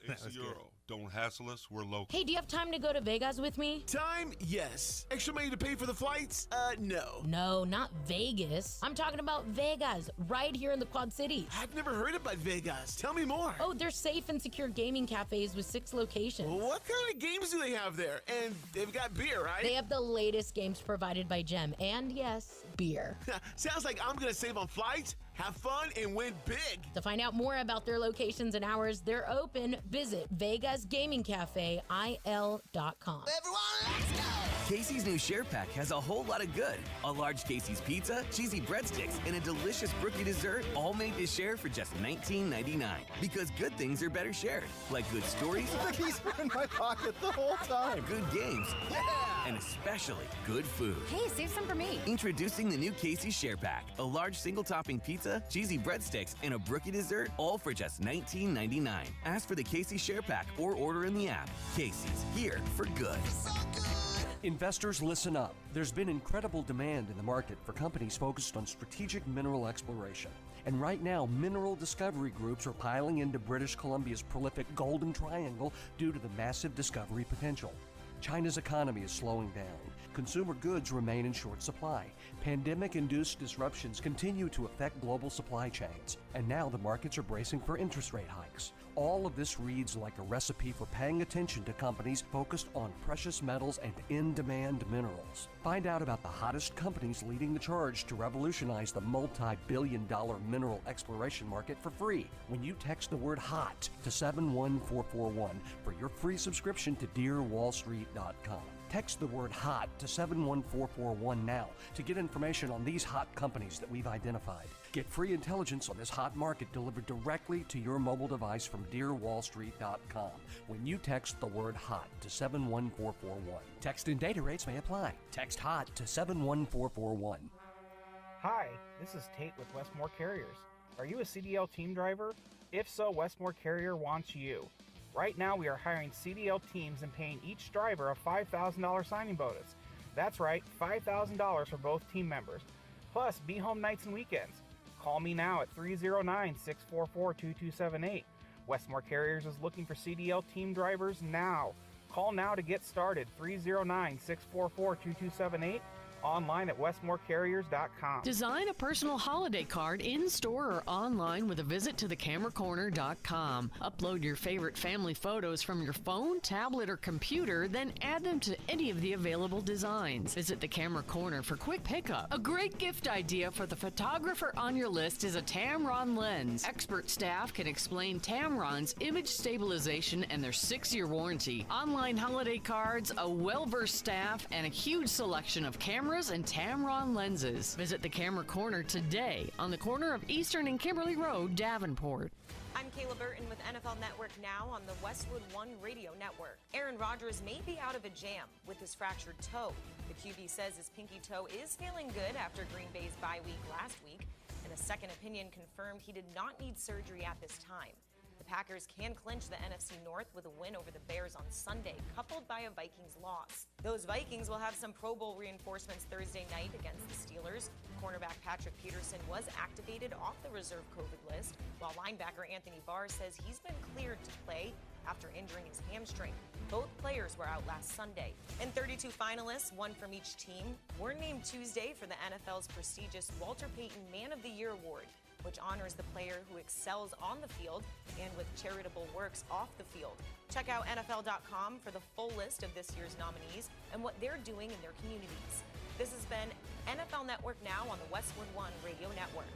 It's Euro. Don't hassle us. We're local. Hey, do you have time to go to Vegas with me? Time? Yes. Extra money to pay for the flights? No. No, not Vegas. I'm talking about Vegas, right here in the Quad Cities. I've never heard about Vegas. Tell me more. Oh, they're safe and secure gaming cafes with 6 locations. What kind of games do they have there? And they've got beer, right? They have the latest games provided by Gem. And yes, beer. Sounds like I'm going to save on flights, have fun, and win big. To find out more about their locations and hours they're open, visit VegasGamingCafeIL.com. Everyone, let's go! Casey's new Share Pack has a whole lot of good. A large Casey's pizza, cheesy breadsticks, and a delicious brookie dessert, all made to share for just $19.99. Because good things are better shared. Like good stories. He's in my pocket the whole time. Good games. Yeah! And especially good food. Hey, save some for me. Introducing the new Casey's Share Pack. A large single-topping pizza, cheesy breadsticks, and a brookie dessert, all for just $19.99. Ask for the Casey's Share Pack or order in the app. Casey's, here for good. So good! Investors, listen up. There's been incredible demand in the market for companies focused on strategic mineral exploration. And right now, mineral discovery groups are piling into British Columbia's prolific Golden Triangle due to the massive discovery potential. China's economy is slowing down. Consumer goods remain in short supply. Pandemic-induced disruptions continue to affect global supply chains. And now the markets are bracing for interest rate hikes. All of this reads like a recipe for paying attention to companies focused on precious metals and in-demand minerals. Find out about the hottest companies leading the charge to revolutionize the multi-billion-dollar mineral exploration market for free when you text the word HOT to 71441 for your free subscription to DearWallStreet.com. Text the word HOT to 71441 now to get information on these hot companies that we've identified. Get free intelligence on this hot market delivered directly to your mobile device from DearWallStreet.com when you text the word HOT to 71441. Text and data rates may apply. Text HOT to 71441. Hi, this is Tate with Westmore Carriers. Are you a CDL team driver? If so, Westmore Carrier wants you. Right now, we are hiring CDL teams and paying each driver a $5,000 signing bonus. That's right, $5,000 for both team members. Plus, be home nights and weekends. Call me now at 309-644-2278. Westmore Carriers is looking for CDL team drivers now. Call now to get started, 309-644-2278. Online at westmorecarriers.com. Design a personal holiday card in-store or online with a visit to thecameracorner.com. Upload your favorite family photos from your phone, tablet, or computer, then add them to any of the available designs. Visit the Camera Corner for quick pickup. A great gift idea for the photographer on your list is a Tamron lens. Expert staff can explain Tamron's image stabilization and their 6-year warranty. Online holiday cards, a well-versed staff, and a huge selection of cameras and Tamron lenses. Visit the Camera Corner today on the corner of Eastern and Kimberly Road, Davenport. I'm Kayla Burton with NFL Network Now on the Westwood One Radio Network. Aaron Rodgers may be out of a jam with his fractured toe. The QB says his pinky toe is feeling good after Green Bay's bye week last week, and a second opinion confirmed he did not need surgery at this time. The Packers can clinch the NFC North with a win over the Bears on Sunday, coupled by a Vikings loss. Those Vikings will have some Pro Bowl reinforcements Thursday night against the Steelers. Cornerback Patrick Peterson was activated off the reserve COVID list, while linebacker Anthony Barr says he's been cleared to play after injuring his hamstring. Both players were out last Sunday. And 32 finalists, one from each team, were named Tuesday for the NFL's prestigious Walter Payton Man of the Year Award, which honors the player who excels on the field and with charitable works off the field. Check out NFL.com for the full list of this year's nominees and what they're doing in their communities. This has been NFL Network Now on the Westwood One Radio Network.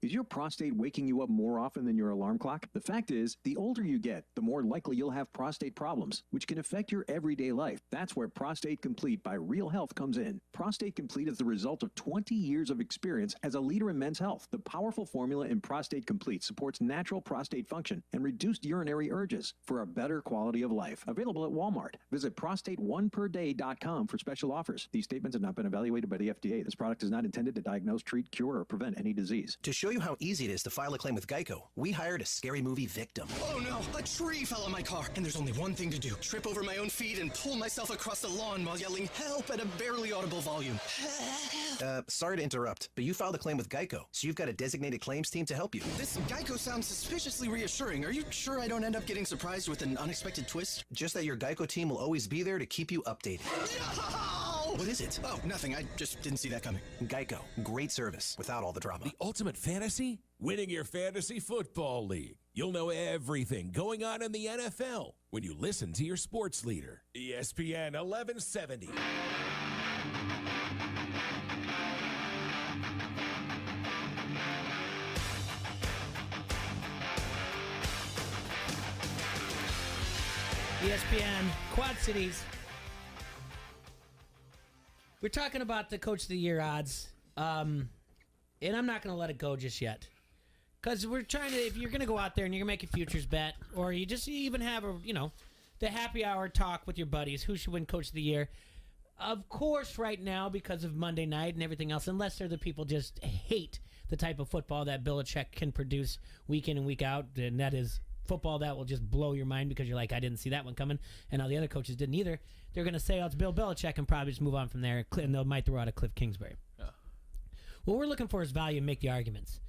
Is your prostate waking you up more often than your alarm clock? The fact is, the older you get, the more likely you'll have prostate problems, which can affect your everyday life. That's where Prostate Complete by Real Health comes in. Prostate Complete is the result of 20 years of experience as a leader in men's health. The powerful formula in Prostate Complete supports natural prostate function and reduced urinary urges for a better quality of life. Available at Walmart. Visit prostateoneperday.com for special offers. These statements have not been evaluated by the FDA. This product is not intended to diagnose, treat, cure, or prevent any disease. To show you how easy it is to file a claim with Geico, we hired a scary movie victim. Oh no, a tree fell on my car, and there's only one thing to do. Trip over my own feet and pull myself across the lawn while yelling help at a barely audible volume. Sorry to interrupt, but you filed a claim with Geico, so you've got a designated claims team to help you. This Geico sounds suspiciously reassuring. Are you sure I don't end up getting surprised with an unexpected twist? Just that your Geico team will always be there to keep you updated. What is it? Oh, nothing. I just didn't see that coming. Geico. Great service without all the drama. The ultimate fantasy? Winning your fantasy football league. You'll know everything going on in the NFL when you listen to your sports leader. ESPN 1170. ESPN Quad Cities. We're talking about the Coach of the Year odds, and I'm not going to let it go just yet, because we're trying to. If you're going to go out there and you're going to make a futures bet, or you even have the happy hour talk with your buddies, who should win Coach of the Year? Of course, right now, because of Monday night and everything else, unless they're the people just hate the type of football that Belichick can produce week in and week out, and that is football that will just blow your mind because you're like, I didn't see that one coming, and all the other coaches didn't either. They're going to say, oh, it's Bill Belichick, and probably just move on from there, and they might throw out a Cliff Kingsbury. Yeah. What we're looking for is value and make the arguments.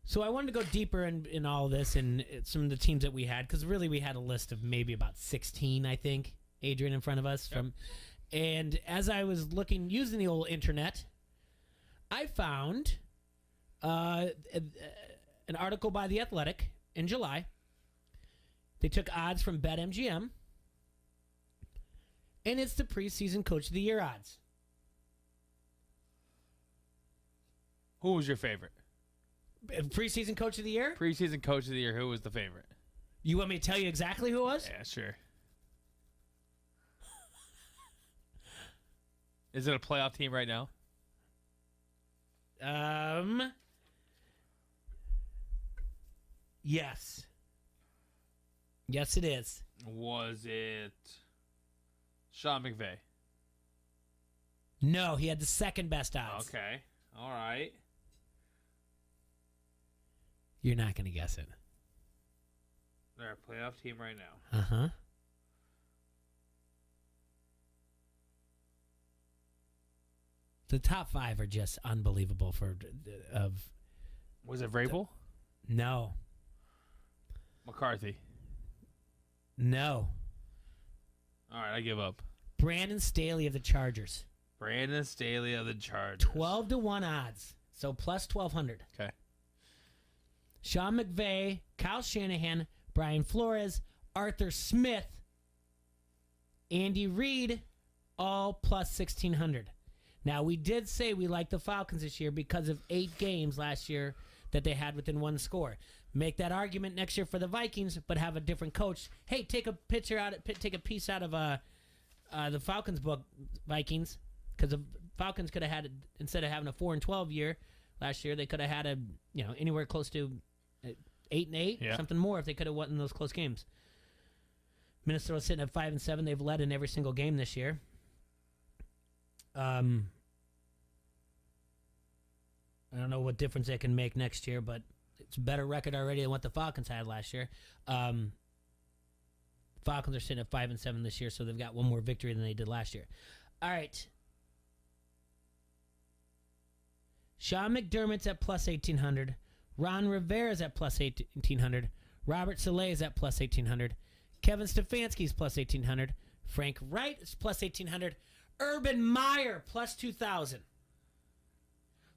So I wanted to go deeper in all of this and some of the teams that we had, because really we had a list of maybe about 16, I think, Adrian, in front of us. Yep. And as I was using the old internet, I found an article by The Athletic in July. They took odds from BetMGM, and it's the preseason Coach of the Year odds. Who was your favorite? Preseason Coach of the Year? Preseason Coach of the Year, who was the favorite? You want me to tell you exactly who it was? Yeah, sure. Is it a playoff team right now? Yes. Yes, it is. Was it Sean McVay? No, he had the second best odds. Okay. All right. You're not going to guess it. They're a playoff team right now. Uh-huh. The top 5 are just unbelievable Was it Vrabel? No. McCarthy. No. All right, I give up. Brandon Staley of the Chargers. Brandon Staley of the Chargers. 12-1 odds. So plus 1,200. Okay. Sean McVay, Kyle Shanahan, Brian Flores, Arthur Smith, Andy Reid, all plus 1,600. Now, we did say we like the Falcons this year because of 8 games last year that they had within one score. Make that argument next year for the Vikings, but have a different coach. Hey, take a piece out of the Falcons book, Vikings, because the Falcons could have had, instead of having a 4-12 year last year, they could have had anywhere close to 8-8, something more if they could have won those close games. Minnesota's sitting at 5-7. They've led in every single game this year. I don't know what difference they can make next year, but it's a better record already than what the Falcons had last year. Falcons are sitting at 5-7 this year, so they've got one more victory than they did last year. All right. Sean McDermott's at plus 1,800. Ron Rivera's at plus 1,800. Robert Saleh is at plus 1,800. Kevin Stefanski's plus 1,800. Frank Wright is plus 1,800. Urban Meyer plus 2,000.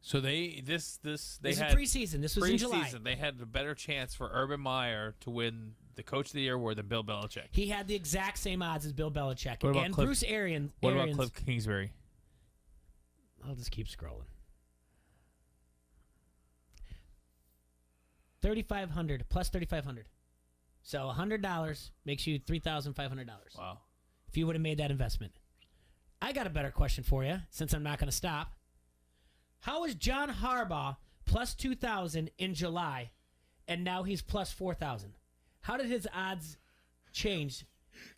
So they had preseason. This was in July. They had a better chance for Urban Meyer to win the Coach of the Year award than Bill Belichick. He had the exact same odds as Bill Belichick. What about and Cliff, Bruce Arians. What about Cliff Kingsbury? I'll just keep scrolling. 3,500 plus 3,500. So $100 makes you $3,500. Wow. If you would have made that investment. I got a better question for you, since I'm not going to stop. How is John Harbaugh plus 2,000 in July, and now he's plus 4,000? How did his odds change?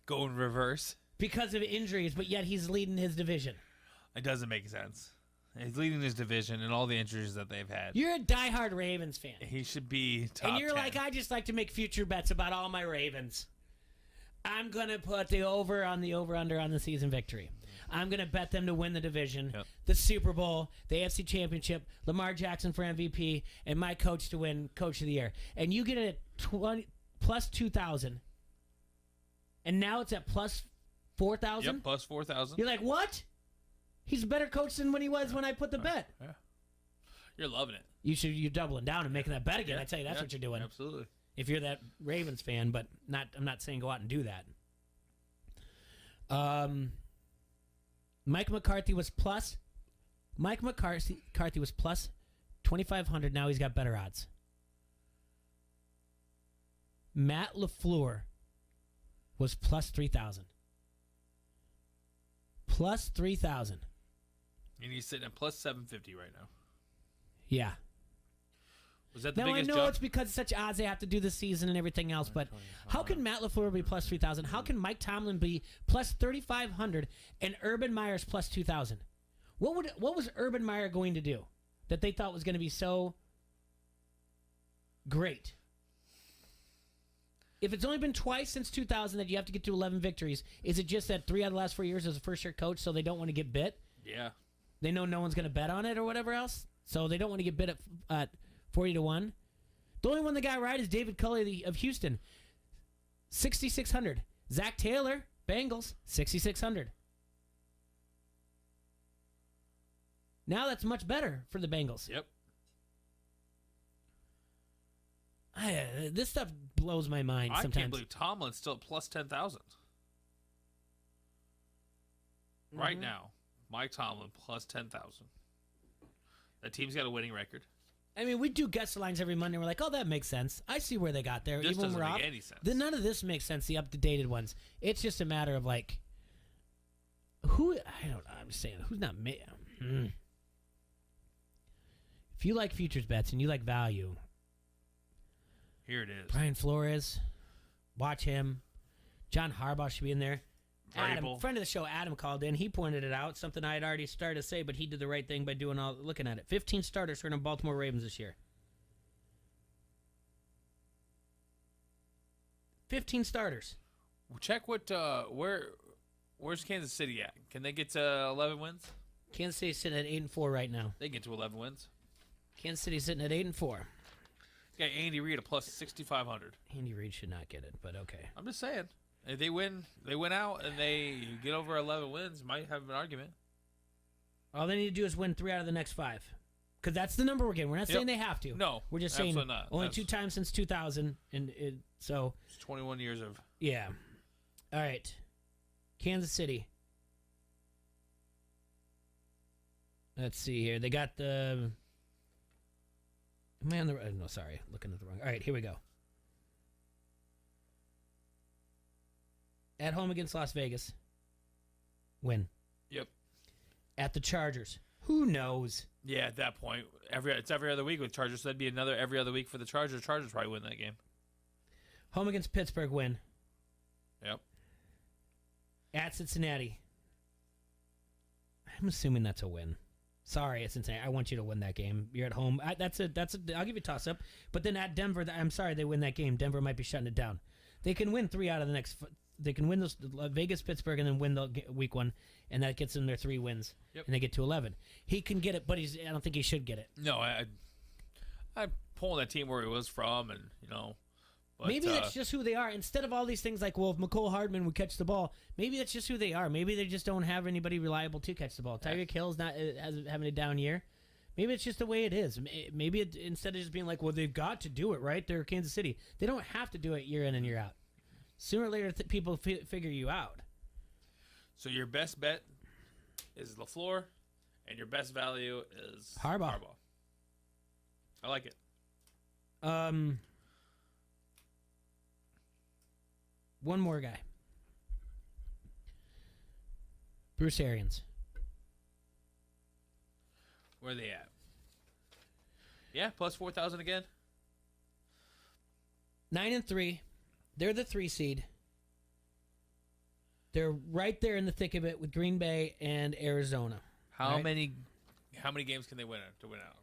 Go in reverse. Because of injuries, but yet he's leading his division. It doesn't make sense. He's leading his division and all the injuries that they've had. You're a diehard Ravens fan. He should be top And you're 10. like, I just like to make future bets about all my Ravens. I'm going to put the over-under on the season victory. I'm going to bet them to win the division, the Super Bowl, the AFC Championship, Lamar Jackson for MVP, and my coach to win Coach of the Year. And you get it at plus 2,000. And now it's at plus 4,000? Yep, plus 4,000. You're like, what? He's a better coach than when he was when I put the bet. Yeah. You're loving it. You're doubling down and making that bet again. I tell you, that's what you're doing. Absolutely. If you're that Ravens fan, but I'm not saying go out and do that. Mike McCarthy was plus 2,500. Now he's got better odds. Matt LaFleur was plus 3,000. Plus 3,000. And he's sitting at plus 750 right now. Yeah. Was that the now biggest I know jump? it's because such odds they have to do this season and everything else, but how can Matt LaFleur be plus 3,000? How can Mike Tomlin be plus 3,500 and Urban Meyer's plus 2,000? What was Urban Meyer going to do that they thought was going to be so great? If it's only been twice since 2000 that you have to get to 11 victories, is it just that 3 out of the last 4 years as a first-year coach, so they don't want to get bit? Yeah. They know no one's going to bet on it or whatever else, so they don't want to get bit at 40-1. The only one that got right is David Culley of Houston, 6,600. Zach Taylor, Bengals, 6,600. Now that's much better for the Bengals. Yep. This stuff blows my mind sometimes. I can't believe Tomlin's still at plus 10,000. Right now, Mike Tomlin plus 10,000. That team's got a winning record. I mean, we do guest lines every Monday. We're like, oh, that makes sense. I see where they got there. This even when doesn't we're make off. any sense. None of this makes sense, the up-to-dated ones. It's just a matter of, like, Who I don't know. I'm just saying who's not made. If you like futures bets and you like value, Here it is. Brian Flores, watch him. John Harbaugh should be in there. Adam, Vrabel. friend of the show, Adam called in. He pointed it out, something I had already started to say, but he did the right thing by looking at it. 15 starters for the Baltimore Ravens this year. 15 starters. Check what where's Kansas City at? Can they get to 11 wins? Kansas City's sitting at 8-4 right now. They get to 11 wins. Kansas City's sitting at 8-4. Got Andy Reid a plus 6,500. Andy Reid should not get it, but okay. I'm just saying. If they win out and they get over 11 wins, might have an argument. All they need to do is win 3 out of the next 5. Because that's the number we're getting. We're not saying they have to. No, we're just saying not. only That's 2 times since 2000, and so it's 21 years of. Yeah. All right. Kansas City. Let's see here. They got the. Man, no, sorry, looking at the wrong. All right, here we go. At home against Las Vegas. Win. Yep. At the Chargers. Who knows? Yeah, at that point, it's every other week with Chargers. So that'd be another every other week for the Chargers. Chargers probably win that game. Home against Pittsburgh. Win. Yep. At Cincinnati. I'm assuming that's a win. Sorry, it's Cincinnati. I want you to win that game. You're at home. I'll give you a toss up. But then at Denver, I'm sorry they win that game. Denver might be shutting it down. They can win 3 out of the next. They can win those Vegas, Pittsburgh, and then win the week 1, and that gets them their 3 wins, and they get to 11. He can get it, but I don't think he should get it. No, I'm pulling that team where he was from, and But, maybe that's just who they are. Instead of all these things like, well, if McCole Hardman would catch the ball, maybe that's just who they are. Maybe they just don't have anybody reliable to catch the ball. Tyreek Hill's not having a down year. Maybe it's just the way it is. Maybe instead of just being like, well, they've got to do it, right? They're Kansas City. They don't have to do it year in and year out. Sooner or later, people figure you out. So your best bet is LaFleur, and your best value is Harbaugh. I like it. One more guy. Bruce Arians. Where are they at? Yeah, plus 4,000 again. 9-3. They're the 3 seed. They're right there in the thick of it with Green Bay and Arizona. How many games can they win to win out?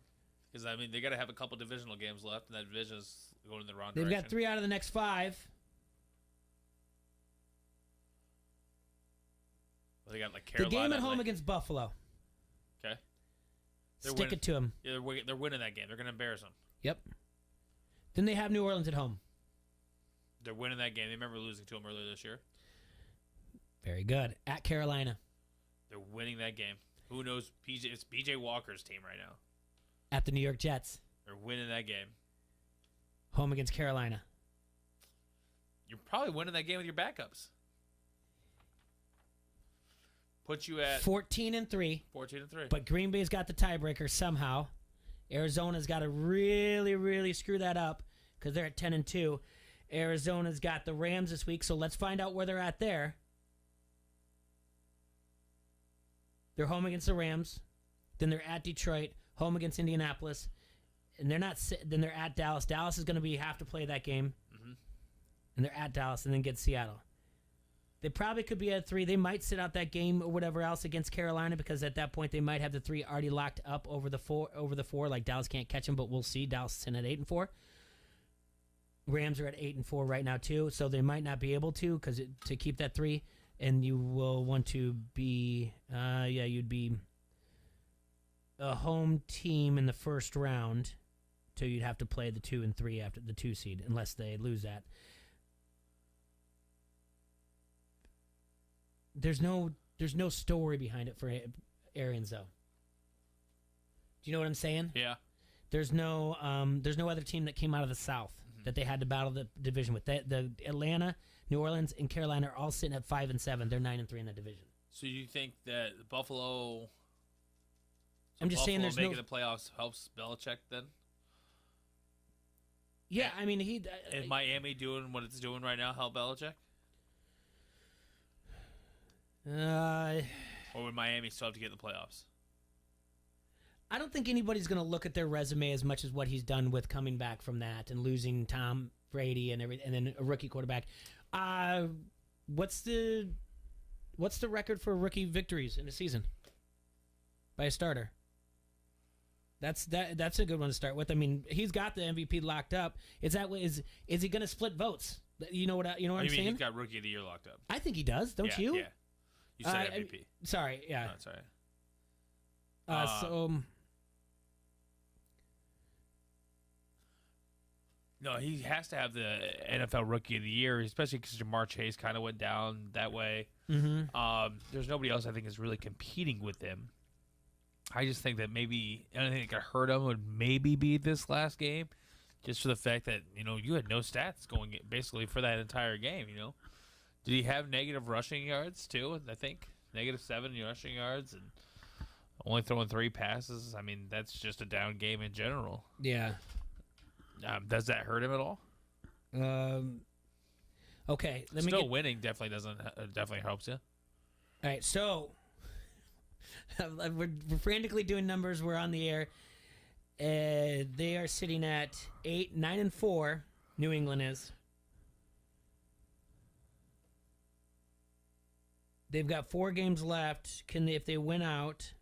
Because I mean, they got to have a couple divisional games left, and that division is going in the wrong direction. They've got 3 out of the next 5. Well, they got like Carolina. The game at home against Buffalo. Okay. Stick it to them. Yeah, they're winning that game. They're going to embarrass them. Yep. Then they have New Orleans at home. They're winning that game. They remember losing to them earlier this year. Very good. At Carolina. They're winning that game. Who knows? It's PJ Walker's team right now. At the New York Jets. They're winning that game. Home against Carolina. You're probably winning that game with your backups. Put you at 14-3. 14-3. But Green Bay's got the tiebreaker somehow. Arizona's got to really, really screw that up because they're at 10-2. Arizona's got the Rams this week, so let's find out where they're at there. They're home against the Rams. Then they're at Detroit, home against Indianapolis. And then they're at Dallas. Dallas is going to have to play that game. Mm-hmm. And they're at Dallas and then get Seattle. They probably could be at 3. They might sit out that game or whatever else against Carolina because at that point they might have the 3 already locked up over the 4. Like Dallas can't catch them, but we'll see. Dallas is in at 8-4. Rams are at 8-4 right now too, so they might not be able to to keep that 3. And you will want to be, you'd be a home team in the first round, so you'd have to play the 2 and 3 after the 2 seed, unless they lose that. There's no story behind it for Arians though. Do you know what I'm saying? Yeah. There's no other team that came out of the South that they had to battle the division with. The Atlanta, New Orleans, and Carolina are all sitting at 5-7. They're 9-3 in that division. So you think that Buffalo? I'm just saying, there's making the playoffs helps Belichick then. Yeah, I mean is Miami doing what it's doing right now help Belichick? Or would Miami still have to get in the playoffs? I don't think anybody's going to look at their resume as much as what he's done with coming back from that and losing Tom Brady and everything, and then a rookie quarterback. What's the record for rookie victories in a season by a starter? That's a good one to start with. I mean, he's got the MVP locked up. Is he going to split votes? You know what I'm saying? He's got Rookie of the Year locked up. I think he does. Don't you? Yeah. You said MVP. Sorry. Yeah. No, that's all right. No, he has to have the NFL Rookie of the Year, especially because Jamar Chase kind of went down that way. Mm-hmm. There's nobody else I think is really competing with him. I just think that maybe anything that could hurt him would maybe be this last game, just for the fact that you had no stats going basically for that entire game. Did he have negative rushing yards too? I think -7 rushing yards and only throwing 3 passes. I mean, that's just a down game in general. Yeah. Does that hurt him at all? Okay. Winning definitely helps you. All right, so we're frantically doing numbers. We're on the air. They are sitting at 9-4. New England is. They've got 4 games left. If they win out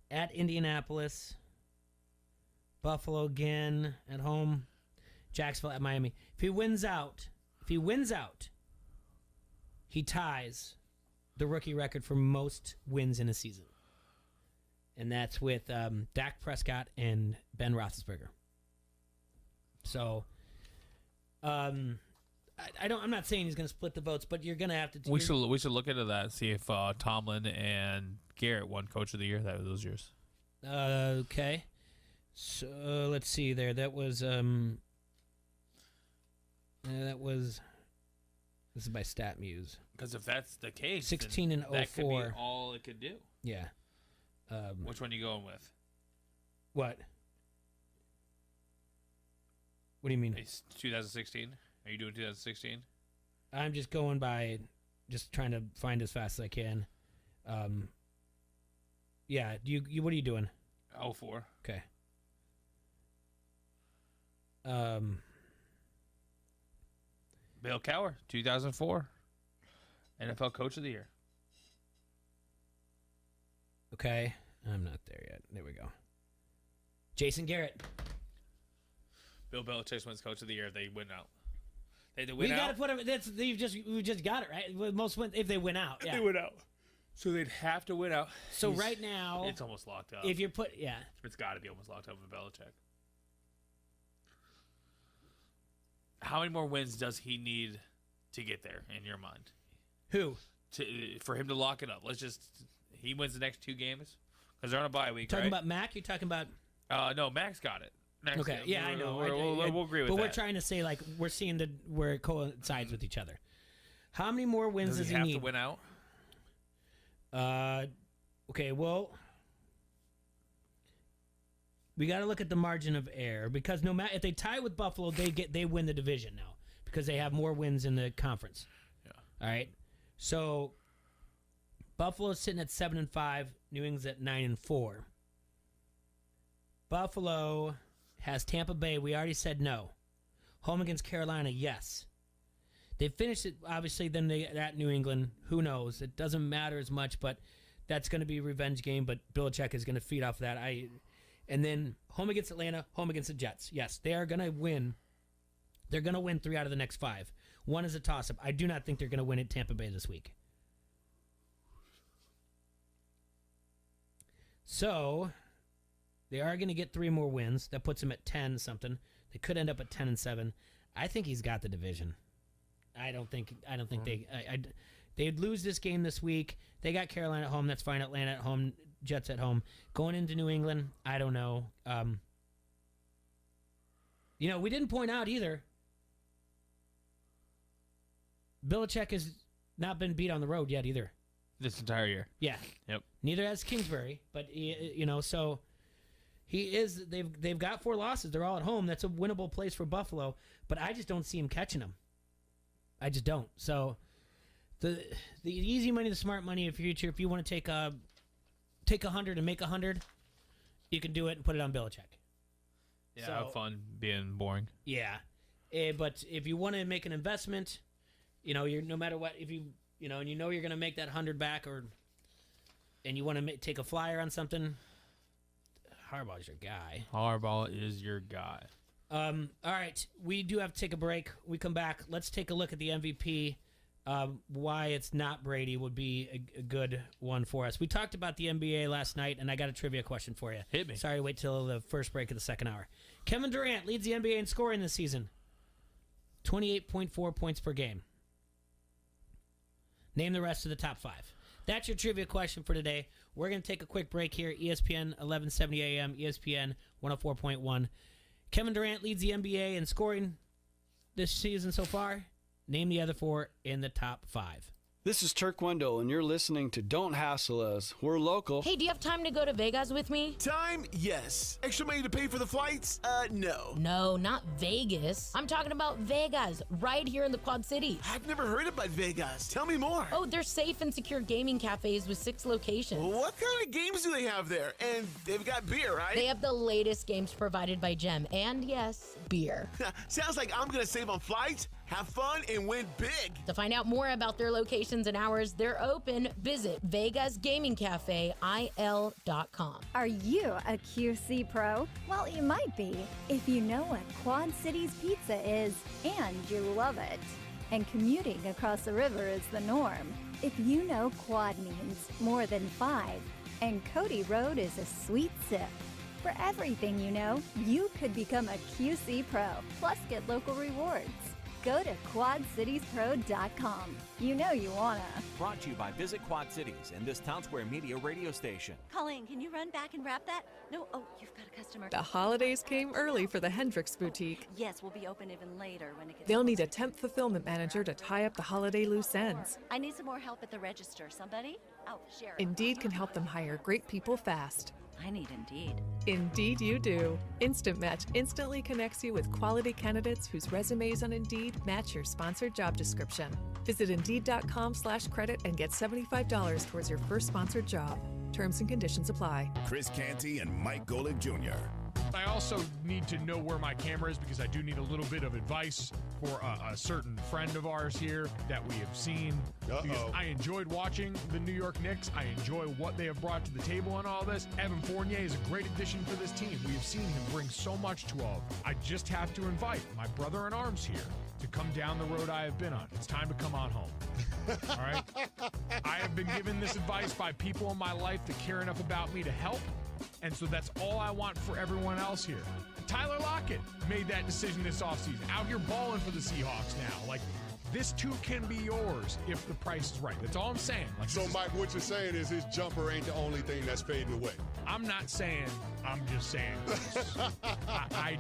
at Indianapolis, Buffalo again at home, Jacksonville at Miami. If he wins out, he ties the rookie record for most wins in a season. And that's with Dak Prescott and Ben Roethlisberger. So, I'm not saying he's going to split the votes, but you're going to have to. We should look into that and see if Tomlin and Garrett won Coach of the Year those years. Okay. So let's see there. That was this is by StatMuse. Because if that's the case, 16 and 04. That could be all it could do. Yeah. Which one are you going with? What? What do you mean? It's 2016. Are you doing 2016? I'm just going by, just trying to find as fast as I can. Yeah. You what are you doing? 04. Okay. Bill Cowher, 2004, NFL Coach of the Year. Okay, I'm not there yet. There we go. Jason Garrett. Bill Belichick wins Coach of the Year if they win out. They win we out. got to put them. We just got it right. With most win if they win out. Yeah. They win out. So they'd have to win out. So right now, it's almost locked up. If you're it's got to be almost locked up with Belichick. How many more wins does he need to get there in your mind? Who? For him to lock it up. He wins the next 2 games because they're on a bye week. Talking right? about Mac? You're talking about? No, Mac's got it. Okay, yeah, I know. We'll agree with that. But we're trying to say we're seeing where it coincides with each other. How many more wins does he have need? To win out? Okay, well, we got to look at the margin of error because no matter if they tie with Buffalo, they win the division now because they have more wins in the conference. Yeah. All right. So Buffalo's sitting at 7-5. New England's at 9-4. Buffalo has Tampa Bay. We already said no. Home against Carolina, yes. They finished it, obviously, then they at New England. Who knows? It doesn't matter as much, but that's going to be a revenge game, but Belichick is going to feed off that. And then home against Atlanta, home against the Jets. Yes, they are going to win. They're going to win 3 out of the next 5. One is a toss-up. I do not think they're going to win at Tampa Bay this week. So they are going to get 3 more wins. That puts them at 10-something. They could end up at 10-7. I think he's got the division. I don't think they'd lose this game this week. They got Carolina at home. That's fine. Atlanta at home. Jets at home. Going into New England, I don't know. We didn't point out either. Belichick has not been beat on the road yet either. This entire year. Yeah. Yep. Neither has Kingsbury, but so he is. They've got 4 losses. They're all at home. That's a winnable place for Buffalo, but I just don't see him catching them. I just don't. So The easy money, the smart money of future. If you want to take 100 and make 100, you can do it and put it on Belichick. Yeah, So, have fun being boring. Yeah, but if you want to make an investment, you're no matter what. If you and you're going to make that 100 back, and you want to take a flyer on something, Harbaugh's your guy. Harbaugh is your guy. All right, we do have to take a break. We come back. Let's take a look at the MVP. Why it's not Brady would be a good one for us. We talked about the NBA last night, and I got a trivia question for you. Hit me. Sorry, wait till the first break of the second hour. Kevin Durant leads the NBA in scoring this season. 28.4 points per game. Name the rest of the top 5. That's your trivia question for today. We're going to take a quick break here. ESPN 1170 AM, ESPN 104.1. Kevin Durant leads the NBA in scoring this season so far. Name the other 4 in the top 5. This is Turk Wendell, and you're listening to Don't Hassle Us. We're local. Hey, do you have time to go to Vegas with me? Time? Yes. Extra money to pay for the flights? No. No, not Vegas. I'm talking about Vegas, right here in the Quad Cities. I've never heard about Vegas. Tell me more. Oh, they're safe and secure gaming cafes with 6 locations. What kind of games do they have there? And they've got beer, right? They have the latest games provided by Gem. And yes, beer. Sounds like I'm going to save on flights, have fun, and win big. To find out more about their locations and hours, they're open. Visit VegasGamingCafeIL.com. Are you a QC pro? Well, you might be if you know what Quad Cities pizza is and you love it. And commuting across the river is the norm. If you know Quad means more than 5, and Cody Road is a sweet sip. For everything you know, you could become a QC pro, plus get local rewards. Go to QuadCitiesPro.com. You know you wanna. Brought to you by Visit Quad Cities and this Town Square Media radio station. Colleen, can you run back and wrap that? No, oh, you've got a customer. The holidays came early for the Hendricks Boutique. Yes, we'll be open even later when it gets They'll need a temp fulfillment manager to tie up the holiday loose ends. I need some more help at the register. Somebody? Oh, Sharon. Indeed can help them hire great people fast. I need Indeed. Indeed you do. Instant Match instantly connects you with quality candidates whose resumes on Indeed match your sponsored job description. Visit Indeed.com/credit and get $75 towards your first sponsored job. Terms and conditions apply. Chris Canty and Mike Golick Jr. I also need to know where my camera is because I do need a little bit of advice for a certain friend of ours here that we have seen. Because I enjoyed watching the New York Knicks. I enjoy what they have brought to the table on all this. Evan Fournier is a great addition for this team. We have seen him bring so much to all. I just have to invite my brother in arms here to come down the road I have been on. It's time to come on home. All right? I have been given this advice by people in my life that care enough about me to help. And so that's all I want for everyone else here. Tyler Lockett made that decision this offseason. Out here balling for the Seahawks now. Like, this too can be yours if the price is right. That's all I'm saying. Like, so, Mike, what you're saying is his jumper ain't the only thing that's fading away. I'm not saying, I'm just saying. I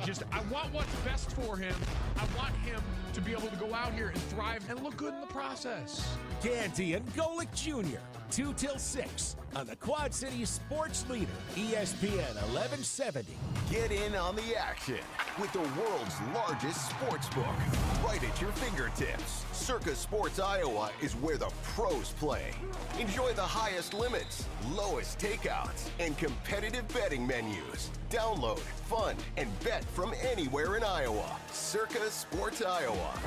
want what's best for him. I want him to be able to go out here and thrive and look good in the process. Canty and Golick Jr., 2 till 6 on the Quad City Sports Leader, ESPN 1170. Get in on the action with the world's largest sports book right at your fingertips. Circa Sports Iowa is where the pros play. Enjoy the highest limits, lowest takeouts, and competitive betting menus. Download, fund, and bet from anywhere in Iowa. Circa Sports Iowa.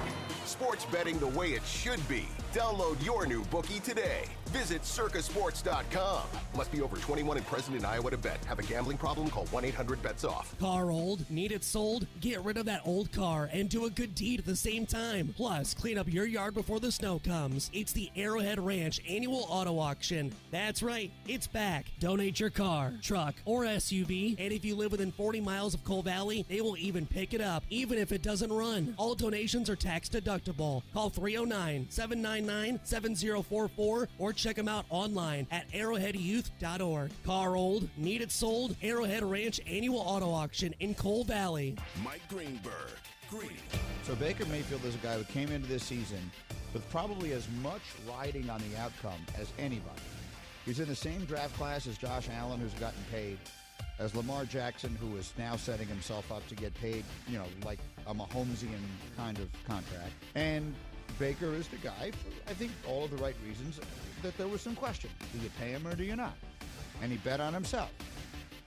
Sports betting the way it should be. Download your new bookie today. Visit circasports.com. Must be over 21 and present in Iowa to bet. Have a gambling problem? Call 1-800-BETS-OFF. Car old? Need it sold? Get rid of that old car and do a good deed at the same time. Plus, clean up your yard before the snow comes. It's the Arrowhead Ranch Annual Auto Auction. That's right, it's back. Donate your car, truck, or SUV, and if you live within 40 miles of Coal Valley, they will even pick it up, even if it doesn't run. All donations are tax deductible. Call 309-799-7044 or check them out online at arrowheadyouth.org. Car old? Need it sold? Arrowhead Ranch Annual Auto Auction in Coal Valley. Mike Greenberg. Green. So Baker Mayfield is a guy who came into this season with probably as much riding on the outcome as anybody. He's in the same draft class as Josh Allen, who's gotten paid, as Lamar Jackson, who is now setting himself up to get paid, like a Mahomesian kind of contract. And Baker is the guy for, I think, all of the right reasons, that there was some question. Do you pay him or do you not? And he bet on himself.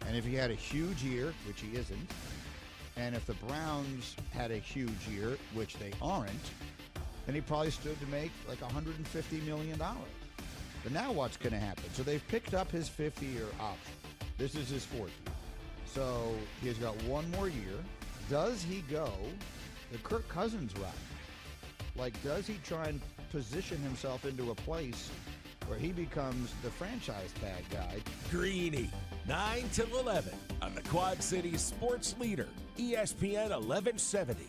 And if he had a huge year, which he isn't, and if the Browns had a huge year, which they aren't, then he probably stood to make like $150 million. But now what's going to happen? So they've picked up his 5th-year option. This is his 4th year. So he's got one more year. Does he go the Kirk Cousins route? Like, does he try and position himself into a place where he becomes the franchise tag guy? Greeny, 9 till 11 on the Quad Cities sports leader, ESPN 1170.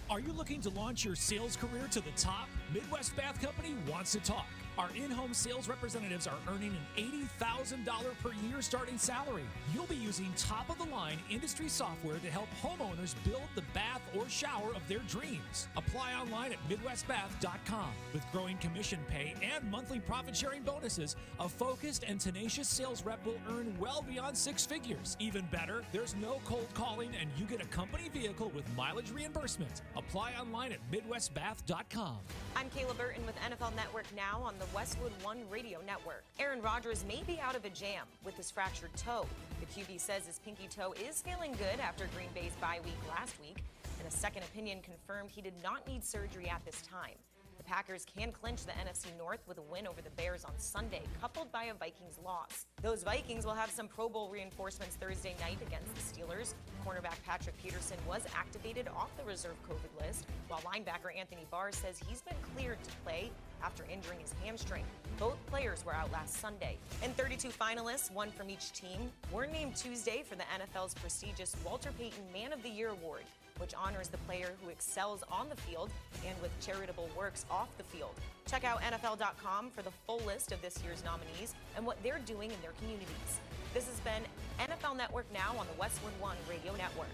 Are you looking to launch your sales career to the top? Midwest Bath Company wants to talk. Our in-home sales representatives are earning an $80,000 per year starting salary. You'll be using top-of-the-line industry software to help homeowners build the bath or shower of their dreams. Apply online at MidwestBath.com. With growing commission pay and monthly profit-sharing bonuses, a focused and tenacious sales rep will earn well beyond 6 figures. Even better, there's no cold calling and you get a company vehicle with mileage reimbursement. Apply online at MidwestBath.com. I'm Kayla Burton with NFL Network Now on the Westwood One Radio Network. Aaron Rodgers may be out of a jam with his fractured toe. The QB says his pinky toe is feeling good after Green Bay's bye week last week, and a second opinion confirmed he did not need surgery at this time. The Packers can clinch the NFC North with a win over the Bears on Sunday, coupled by a Vikings loss. Those Vikings will have some Pro Bowl reinforcements Thursday night against the Steelers. Cornerback Patrick Peterson was activated off the reserve COVID list, while linebacker Anthony Barr says he's been cleared to play after injuring his hamstring. Both players were out last Sunday. And 32 finalists, one from each team, were named Tuesday for the NFL's prestigious Walter Payton Man of the Year Award, which honors the player who excels on the field and with charitable works off the field. Check out NFL.com for the full list of this year's nominees and what they're doing in their communities. This has been NFL Network Now on the Westwood One Radio Network.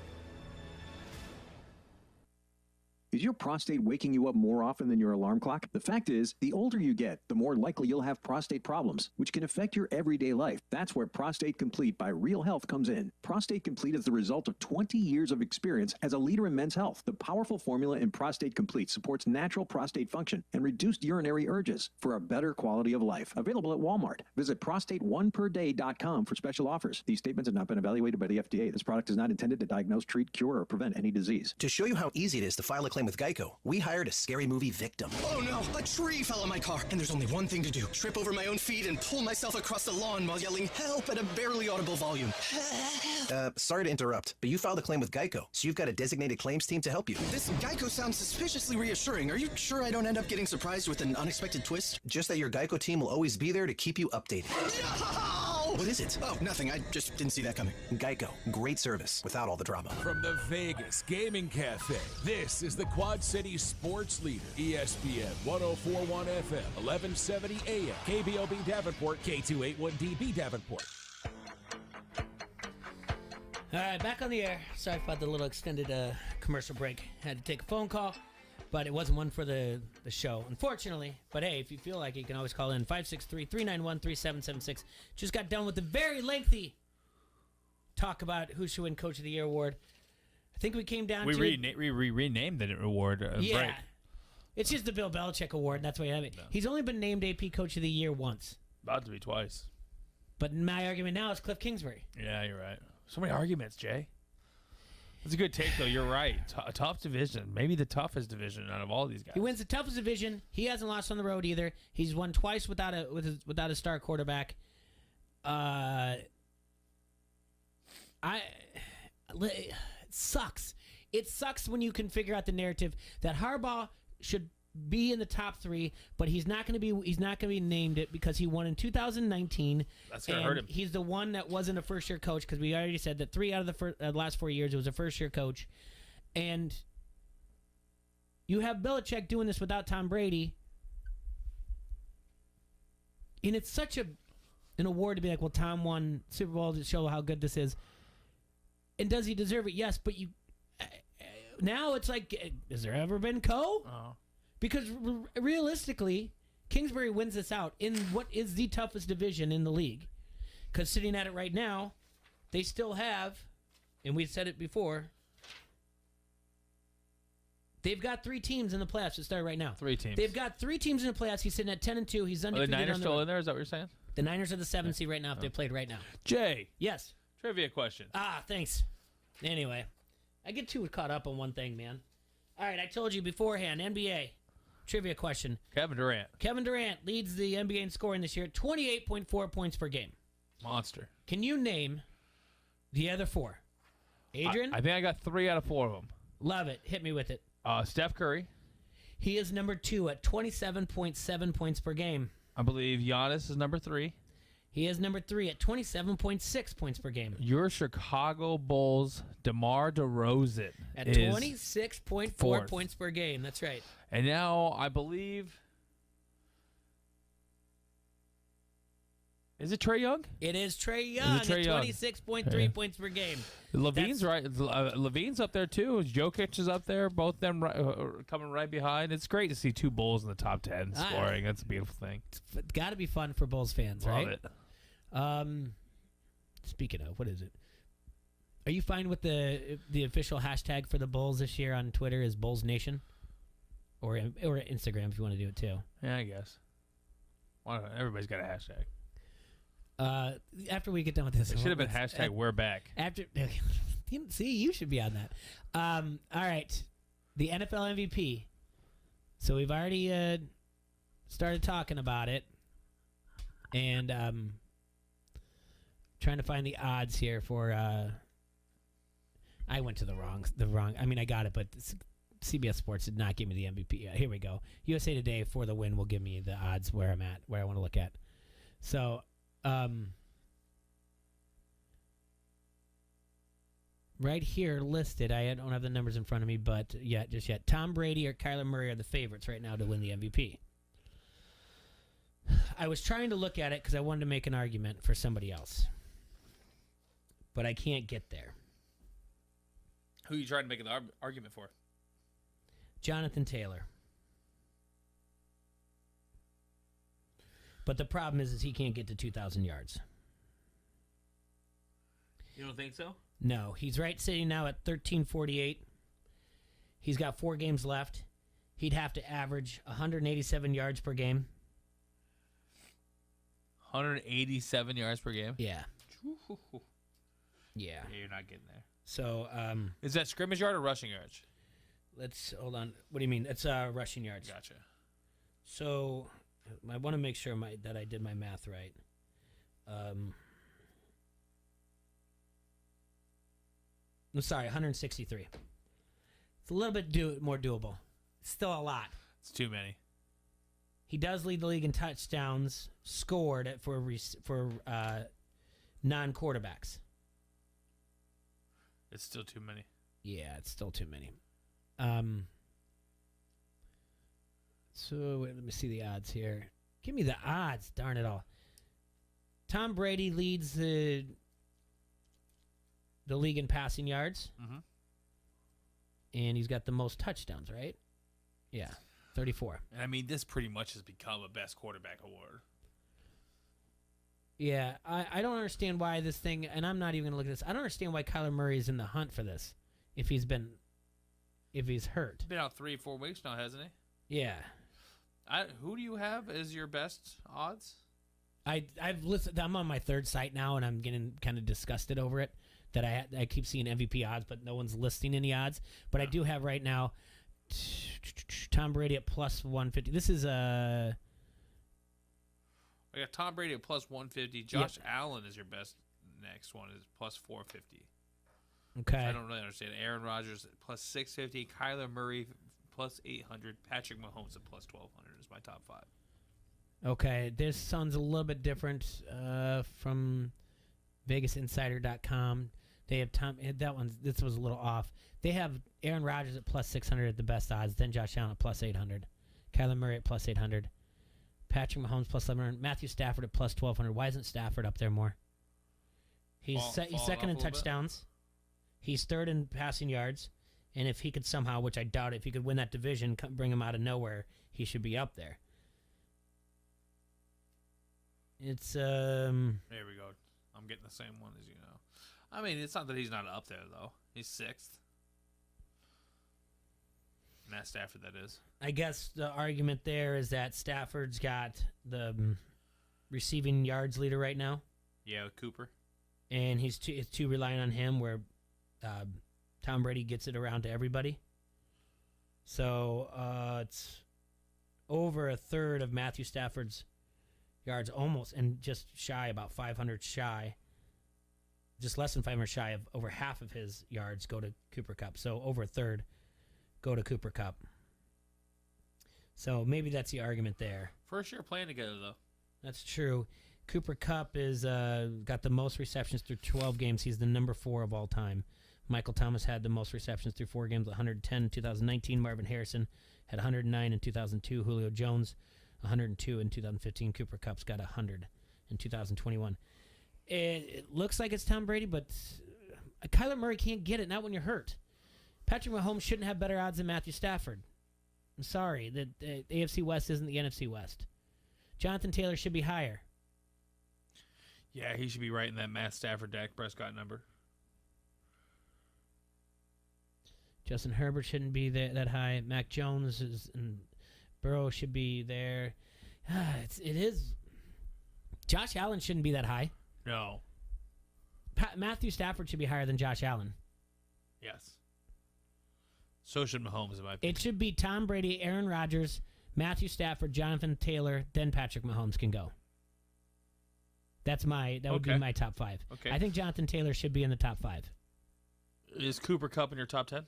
Is your prostate waking you up more often than your alarm clock? The fact is, the older you get, the more likely you'll have prostate problems, which can affect your everyday life. That's where Prostate Complete by Real Health comes in. Prostate Complete is the result of 20 years of experience as a leader in men's health. The powerful formula in Prostate Complete supports natural prostate function and reduced urinary urges for a better quality of life. Available at Walmart. Visit prostateoneperday.com for special offers. These statements have not been evaluated by the FDA. This product is not intended to diagnose, treat, cure, or prevent any disease. To show you how easy it is to file a claim with Geico, we hired a scary movie victim. Oh no, a tree fell on my car, and there's only one thing to do. Trip over my own feet and pull myself across the lawn while yelling help at a barely audible volume. Sorry to interrupt, but you filed a claim with Geico, so you've got a designated claims team to help you. This Geico sounds suspiciously reassuring. Are you sure I don't end up getting surprised with an unexpected twist? Just that your Geico team will always be there to keep you updated. No! What is it? Oh, nothing. I just didn't see that coming. Geico. Great service without all the drama. From the Vegas Gaming Cafe, this is the Quad City sports leader, ESPN 104.1 FM, 1170 AM, KBOB Davenport, K281DB Davenport. All right, back on the air. Sorry about the little extended commercial break. Had to take a phone call, but it wasn't one for the show, unfortunately. But hey, if you feel like it, you can always call in 563-391-3776. Just got done with the very lengthy talk about who should win Coach of the Year award. I think we came down to... We renamed the award. Yeah. Break. It's just the Bill Belichick award, and that's why you have it. No. He's only been named AP Coach of the Year once. About to be twice. But my argument now is Cliff Kingsbury. Yeah, you're right. So many arguments, Jay. That's a good take, though. You're right. A tough division. Maybe the toughest division out of all these guys. He wins the toughest division. He hasn't lost on the road either. He's won twice without a star quarterback. It sucks. It sucks when you can figure out the narrative that Harbaugh should be in the top 3, but he's not going to be named it because he won in 2019. That's going to hurt him. He's the one that wasn't a first-year coach because we already said that 3 out of the last 4 years it was a first-year coach. And you have Belichick doing this without Tom Brady. And it's such an award to be like, well, Tom won Super Bowl to show how good this is. And does he deserve it? Yes, but now it's like, has there ever been Co? Oh. Because realistically, Kingsbury wins this out in what is the toughest division in the league. Because sitting at it right now, they still have, and we've said it before, They've got 3 teams in the playoffs to start right now. 3 teams. They've got 3 teams in the playoffs. He's sitting at 10-2. He's Are undefeated. the Niners on still in there? Is that what you're saying? The Niners are the 7th seed right now if they played right now. Jay. Yes. Trivia question. Thanks. Anyway, I get too caught up on one thing, man. All right, I told you beforehand, NBA trivia question. Kevin Durant. Kevin Durant leads the NBA in scoring this year, 28.4 points per game. Monster. Can you name the other 4? Adrian? I think I got 3 out of 4 of them. Love it. Hit me with it. Steph Curry. He is number 2 at 27.7 points per game. I believe Giannis is number 3. He is number 3 at 27.6 points per game. Your Chicago Bulls, DeMar DeRozan. At 26.4 points per game. That's right. And now I believe... Is it Trae Young? It is Trae Young at 26.3 points per game. Levine's right. Levine's up there too. Jokic is up there. Both them coming right behind. It's great to see 2 Bulls in the top 10 scoring. That's a beautiful thing. It's got to be fun for Bulls fans, Love right? it. Speaking of, what is it? Are you fine with the official hashtag for the Bulls this year on Twitter is Bulls Nation, or Instagram if you want to do it too? Yeah, I guess. Everybody's got a hashtag. After we get done with this, it should have been hashtag we're back. After, see, you should be on that. All right, the NFL MVP. So we've already started talking about it, and trying to find the odds here for. I went to the wrong. I mean, I got it, but CBS Sports did not give me the MVP. Here we go. USA Today for the win will give me the odds where I'm at, where I want to look at. So. Right here listed, I don't have the numbers in front of me, but yet. Tom Brady or Kyler Murray are the favorites right now to win the MVP. I was trying to look at it because I wanted to make an argument for somebody else, but I can't get there. Who are you trying to make an argument for? Jonathan Taylor. But the problem is he can't get to 2,000 yards. You don't think so? No. He's sitting now at 1348. He's got 4 games left. He'd have to average 187 yards per game. 187 yards per game? Yeah. Yeah. You're not getting there. So, is that scrimmage yard or rushing yards? Let's hold on. What do you mean? It's rushing yards. Gotcha. So, I want to make sure that I did my math right. I'm sorry, 163. It's a little bit more doable. Still a lot. It's too many. He does lead the league in touchdowns scored for non-quarterbacks. It's still too many. Yeah, it's still too many. So wait, let me see the odds here. Give me the odds, darn it all. Tom Brady leads the league in passing yards. Mm-hmm. And he's got the most touchdowns, right? Yeah, 34. And I mean, this pretty much has become a best quarterback award. Yeah, I don't understand why this thing, and I'm not even going to look at this. I don't understand why Kyler Murray is in the hunt for this if he's hurt. He's been out 3-4 weeks now, hasn't he? Yeah. Who do you have as your best odds? I've listened. I'm on my 3rd site now, and I'm getting kind of disgusted over it that I keep seeing MVP odds, but no one's listing any odds. But I do have right now Tom Brady at plus 150. This is I got Tom Brady at plus 150. Josh Allen is your best. Next one is plus 450. Okay. I don't really understand. Aaron Rodgers at plus 650. Kyler Murray plus 800. Patrick Mahomes at plus 1,200 is my top 5. Okay, this sounds a little bit different from VegasInsider.com. They have this was a little off. They have Aaron Rodgers at plus 600 at the best odds, then Josh Allen at plus 800. Kyler Murray at plus 800. Patrick Mahomes plus 1100. Matthew Stafford at plus 1,200. Why isn't Stafford up there more? He's second in touchdowns. He's 3rd in passing yards. And if he could somehow, which I doubt, if he could win that division, bring him out of nowhere, he should be up there. It's There we go. I'm getting the same one as you know. I mean, it's not that he's not up there though. He's 6th. Matt Stafford, that is. I guess the argument there is that Stafford's got the receiving yards leader right now. Yeah, with Cooper. And he's too reliant on him, where Tom Brady gets it around to everybody. So it's over a third of Matthew Stafford's yards, almost, and just shy, about 500 shy. Just less than 500 shy of over half of his yards go to Cooper Kupp. So over a third go to Cooper Kupp. So maybe that's the argument there. First year playing together, though. That's true. Cooper Kupp is got the most receptions through 12 games. He's the number 4 of all time. Michael Thomas had the most receptions through 4 games, 110 in 2019. Marvin Harrison had 109 in 2002. Julio Jones, 102 in 2015. Cooper Kupp's got 100 in 2021. It looks like it's Tom Brady, but Kyler Murray can't get it, not when you're hurt. Patrick Mahomes shouldn't have better odds than Matthew Stafford. I'm sorry. The AFC West isn't the NFC West. Jonathan Taylor should be higher. Yeah, he should be right in that Matt Stafford, Dak Prescott number. Justin Herbert shouldn't be that high. Mac Jones and Burrow should be there. It is. Josh Allen shouldn't be that high. No. Matthew Stafford should be higher than Josh Allen. Yes. So should Mahomes, in my opinion. It should be Tom Brady, Aaron Rodgers, Matthew Stafford, Jonathan Taylor, then Patrick Mahomes can go. That would be my top 5. Okay. I think Jonathan Taylor should be in the top 5. Is Cooper Kupp in your top 10?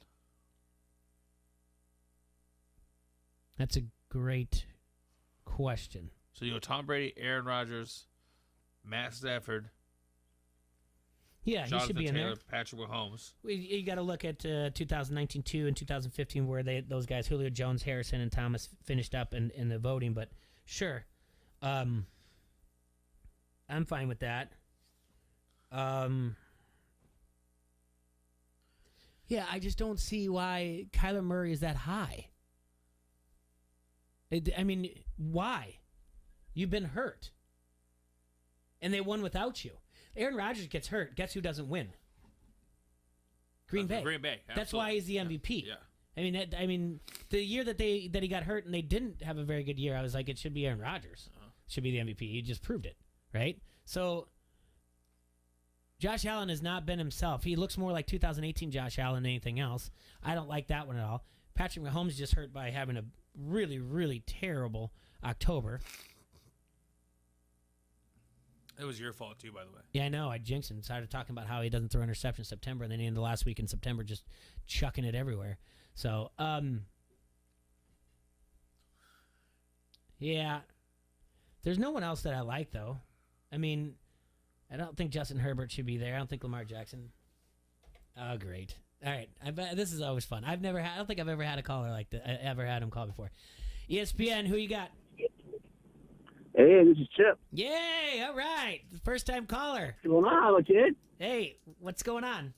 That's a great question. So you go Tom Brady, Aaron Rodgers, Matt Stafford. Yeah, Jonathan he should be Taylor, in there. Patrick Mahomes. You got to look at 2019-2 and 2015, where those guys, Julio Jones, Harrison, and Thomas, finished up in the voting. But sure, I'm fine with that. Yeah, I just don't see why Kyler Murray is that high. Why? You've been hurt. And they won without you. Aaron Rodgers gets hurt. Guess who doesn't win? Green Bay. Green Bay. Absolutely. That's why he's the MVP. Yeah. I mean, the year that he got hurt and they didn't have a very good year, I was like, it should be Aaron Rodgers. Should be the MVP. He just proved it, right? So Josh Allen has not been himself. He looks more like 2018 Josh Allen than anything else. I don't like that one at all. Patrick Mahomes just hurt by having a really, really terrible October. It was your fault, too, by the way. Yeah, I know. I jinxed him. Started talking about how he doesn't throw interception in September, and then he ended the last week in September just chucking it everywhere. So, yeah. There's no one else that I like, though. I mean, I don't think Justin Herbert should be there. I don't think Lamar Jackson. Oh, great. All right. This is always fun. I don't think I've ever had a caller like that. I ever had him call before. ESPN, who you got? Hey, this is Chip. Yay! All right. First time caller. What's going on, kid? Hey, what's going on?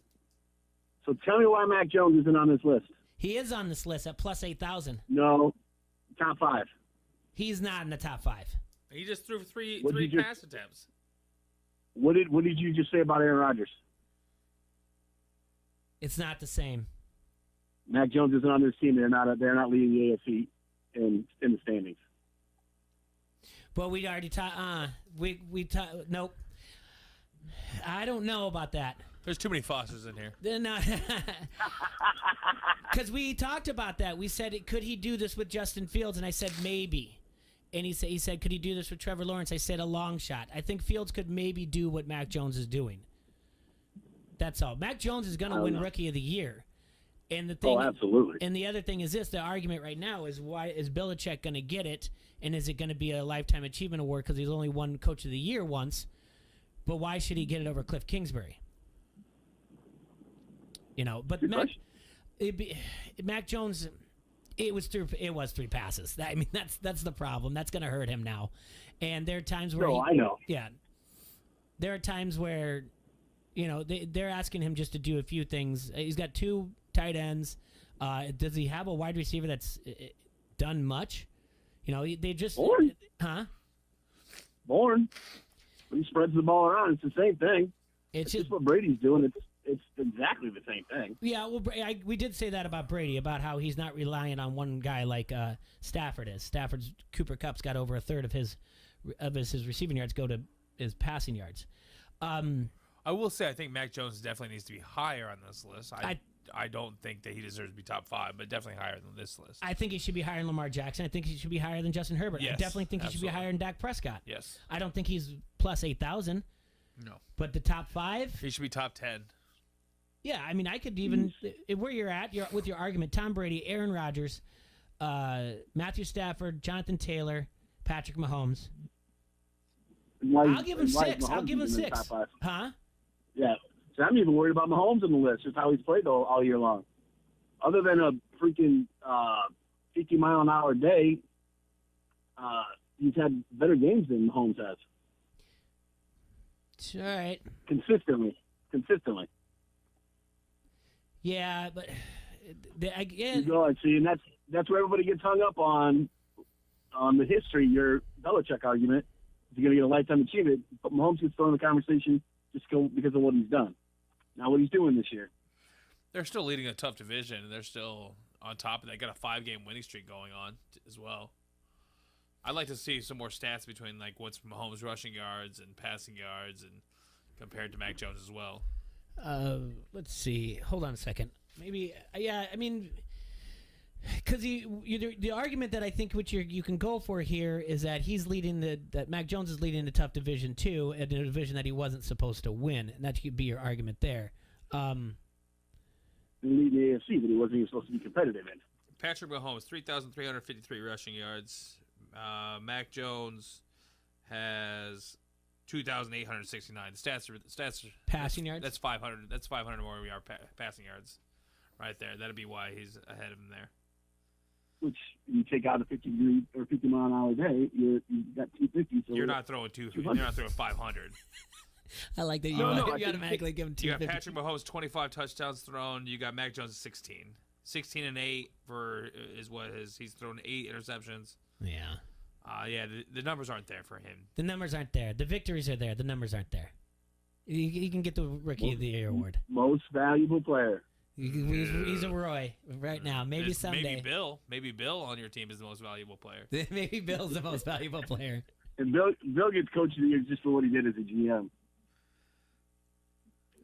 So tell me why Mac Jones isn't on this list. He is on this list at plus 8,000. No, top 5. He's not in the top 5. He just threw three pass attempts. What did you just say about Aaron Rodgers? It's not the same. Mac Jones isn't on this team. They're not leading the AFC in the standings. But we already talked. Nope. I don't know about that. There's too many Fosters in here. Because we talked about that. We said, could he do this with Justin Fields? And I said, maybe. And he said, could he do this with Trevor Lawrence? I said, a long shot. I think Fields could maybe do what Mac Jones is doing. That's all. Mac Jones is going to win Rookie of the Year. And the thing, absolutely. And the other thing is this: the argument right now is, why is Belichick going to get it, and is it going to be a lifetime achievement award because he's only won Coach of the Year once? But why should he get it over Cliff Kingsbury? But Mac Jones, it was 3 passes. That's the problem. That's going to hurt him now. And there are times where I know. Yeah, there are times where, they're asking him just to do a few things. He's got 2 tight ends. Does he have a wide receiver that's done much? They just... Bourne. Huh? Bourne. When he spreads the ball around, it's the same thing. It's just what Brady's doing. it's exactly the same thing. Yeah, well, we did say that about Brady, about how he's not relying on one guy like Stafford is. Stafford's Cooper Kupp's got over a third of his receiving yards go to his passing yards. I will say I think Mac Jones definitely needs to be higher on this list. I don't think that he deserves to be top 5, but definitely higher than this list. I think he should be higher than Lamar Jackson. I think he should be higher than Justin Herbert. Yes, I definitely think he should be absolutely. higher than Dak Prescott. Yes. I don't think he's plus 8,000. No. But the top 5? He should be top 10. Yeah, I mean, I could even, where you're at, with your argument, Tom Brady, Aaron Rodgers, Matthew Stafford, Jonathan Taylor, Patrick Mahomes. I'll give him 6. I'll give him 6. Huh? Yeah. So I'm even worried about Mahomes on the list, just how he's played all year long. Other than a freaking 50-mile-an-hour day, he's had better games than Mahomes has. All right. Consistently. Yeah, but You go and see, and that's where everybody gets hung up on the history. Your Belichick argument is going to get a lifetime achievement, but Mahomes gets thrown in the conversation just because of what he's done, not what he's doing this year. They're still leading a tough division, and they're still on top of that. Got a 5-game winning streak going on as well. I'd like to see some more stats between like what's Mahomes' rushing yards and passing yards, and compared to Mac Jones as well. Let's see. Hold on a second. Maybe, yeah. I mean, because the argument that I think which you can go for here is that he's leading that Mac Jones is leading the tough division too, in a division that he wasn't supposed to win, and that could be your argument there. Leading the AFC, but he wasn't even supposed to be competitive in. Patrick Mahomes, 3,353 rushing yards. Mac Jones has 2,869. The stats are passing yards. That's 500. That's 500 more we are passing yards, right there. That'd be why he's ahead of him there. Which you take out a 50 or 50-mile-an-hour day, you got 250. So you're not throwing 200. You're not throwing 500. I like that you automatically give him 250. You got Patrick Mahomes 25 touchdowns thrown. You got Mac Jones 16. 16 and 8 is what he's thrown 8 interceptions. Yeah. Yeah, the numbers aren't there for him. The numbers aren't there. The victories are there. The numbers aren't there. He can get the Rookie of the Year award. Most valuable player. He's a Roy right now. Maybe someday. Maybe Bill on your team is the most valuable player. Maybe Bill's the most valuable player. And Bill gets Coach of the Year just for what he did as a GM.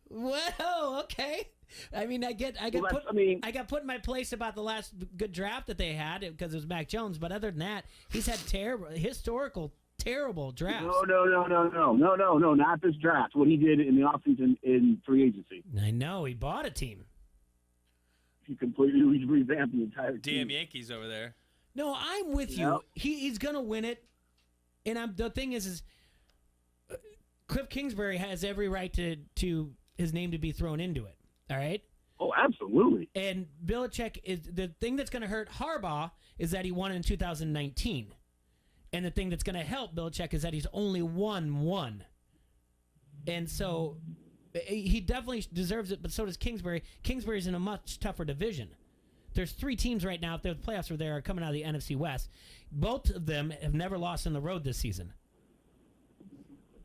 Whoa, okay. I mean, I got put in my place about the last good draft that they had because it was Mac Jones. But other than that, he's had terrible drafts. No, not this draft. What he did in the offseason in free agency. I know he bought a team. He completely revamped the entire team. Damn Yankees over there. No, I'm with you. He's gonna win it, and the thing is Cliff Kingsbury has every right to his name to be thrown into it. All right. Oh, absolutely. And Belichick is the thing that's going to hurt Harbaugh is that he won in 2019, and the thing that's going to help Belichick is that he's only won one, and so he definitely deserves it. But so does Kingsbury. Kingsbury's in a much tougher division. There's 3 teams right now. If the playoffs are there, are coming out of the NFC West. Both of them have never lost on the road this season.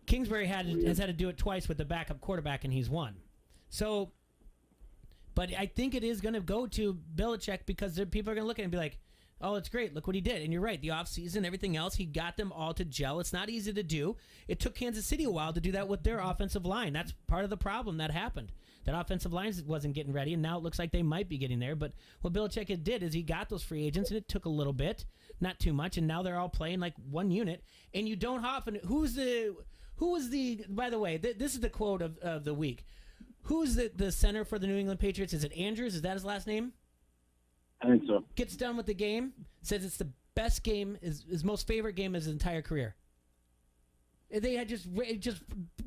Kingsbury has had to do it twice with the backup quarterback, and he's won. So. But I think it is going to go to Belichick because people are going to look at it and be like, oh, it's great. Look what he did. And you're right. The offseason, everything else, he got them all to gel. It's not easy to do. It took Kansas City a while to do that with their offensive line. That's part of the problem that happened. That offensive line wasn't getting ready, and now it looks like they might be getting there. But what Belichick did is he got those free agents, and it took a little bit, not too much, and now they're all playing like one unit. And you don't often – who was the – by the way, this is the quote of the week. Who's the center for the New England Patriots? Is it Andrews? Is that his last name? I think so. Gets done with the game, says it's the best game, his most favorite game of his entire career. They had just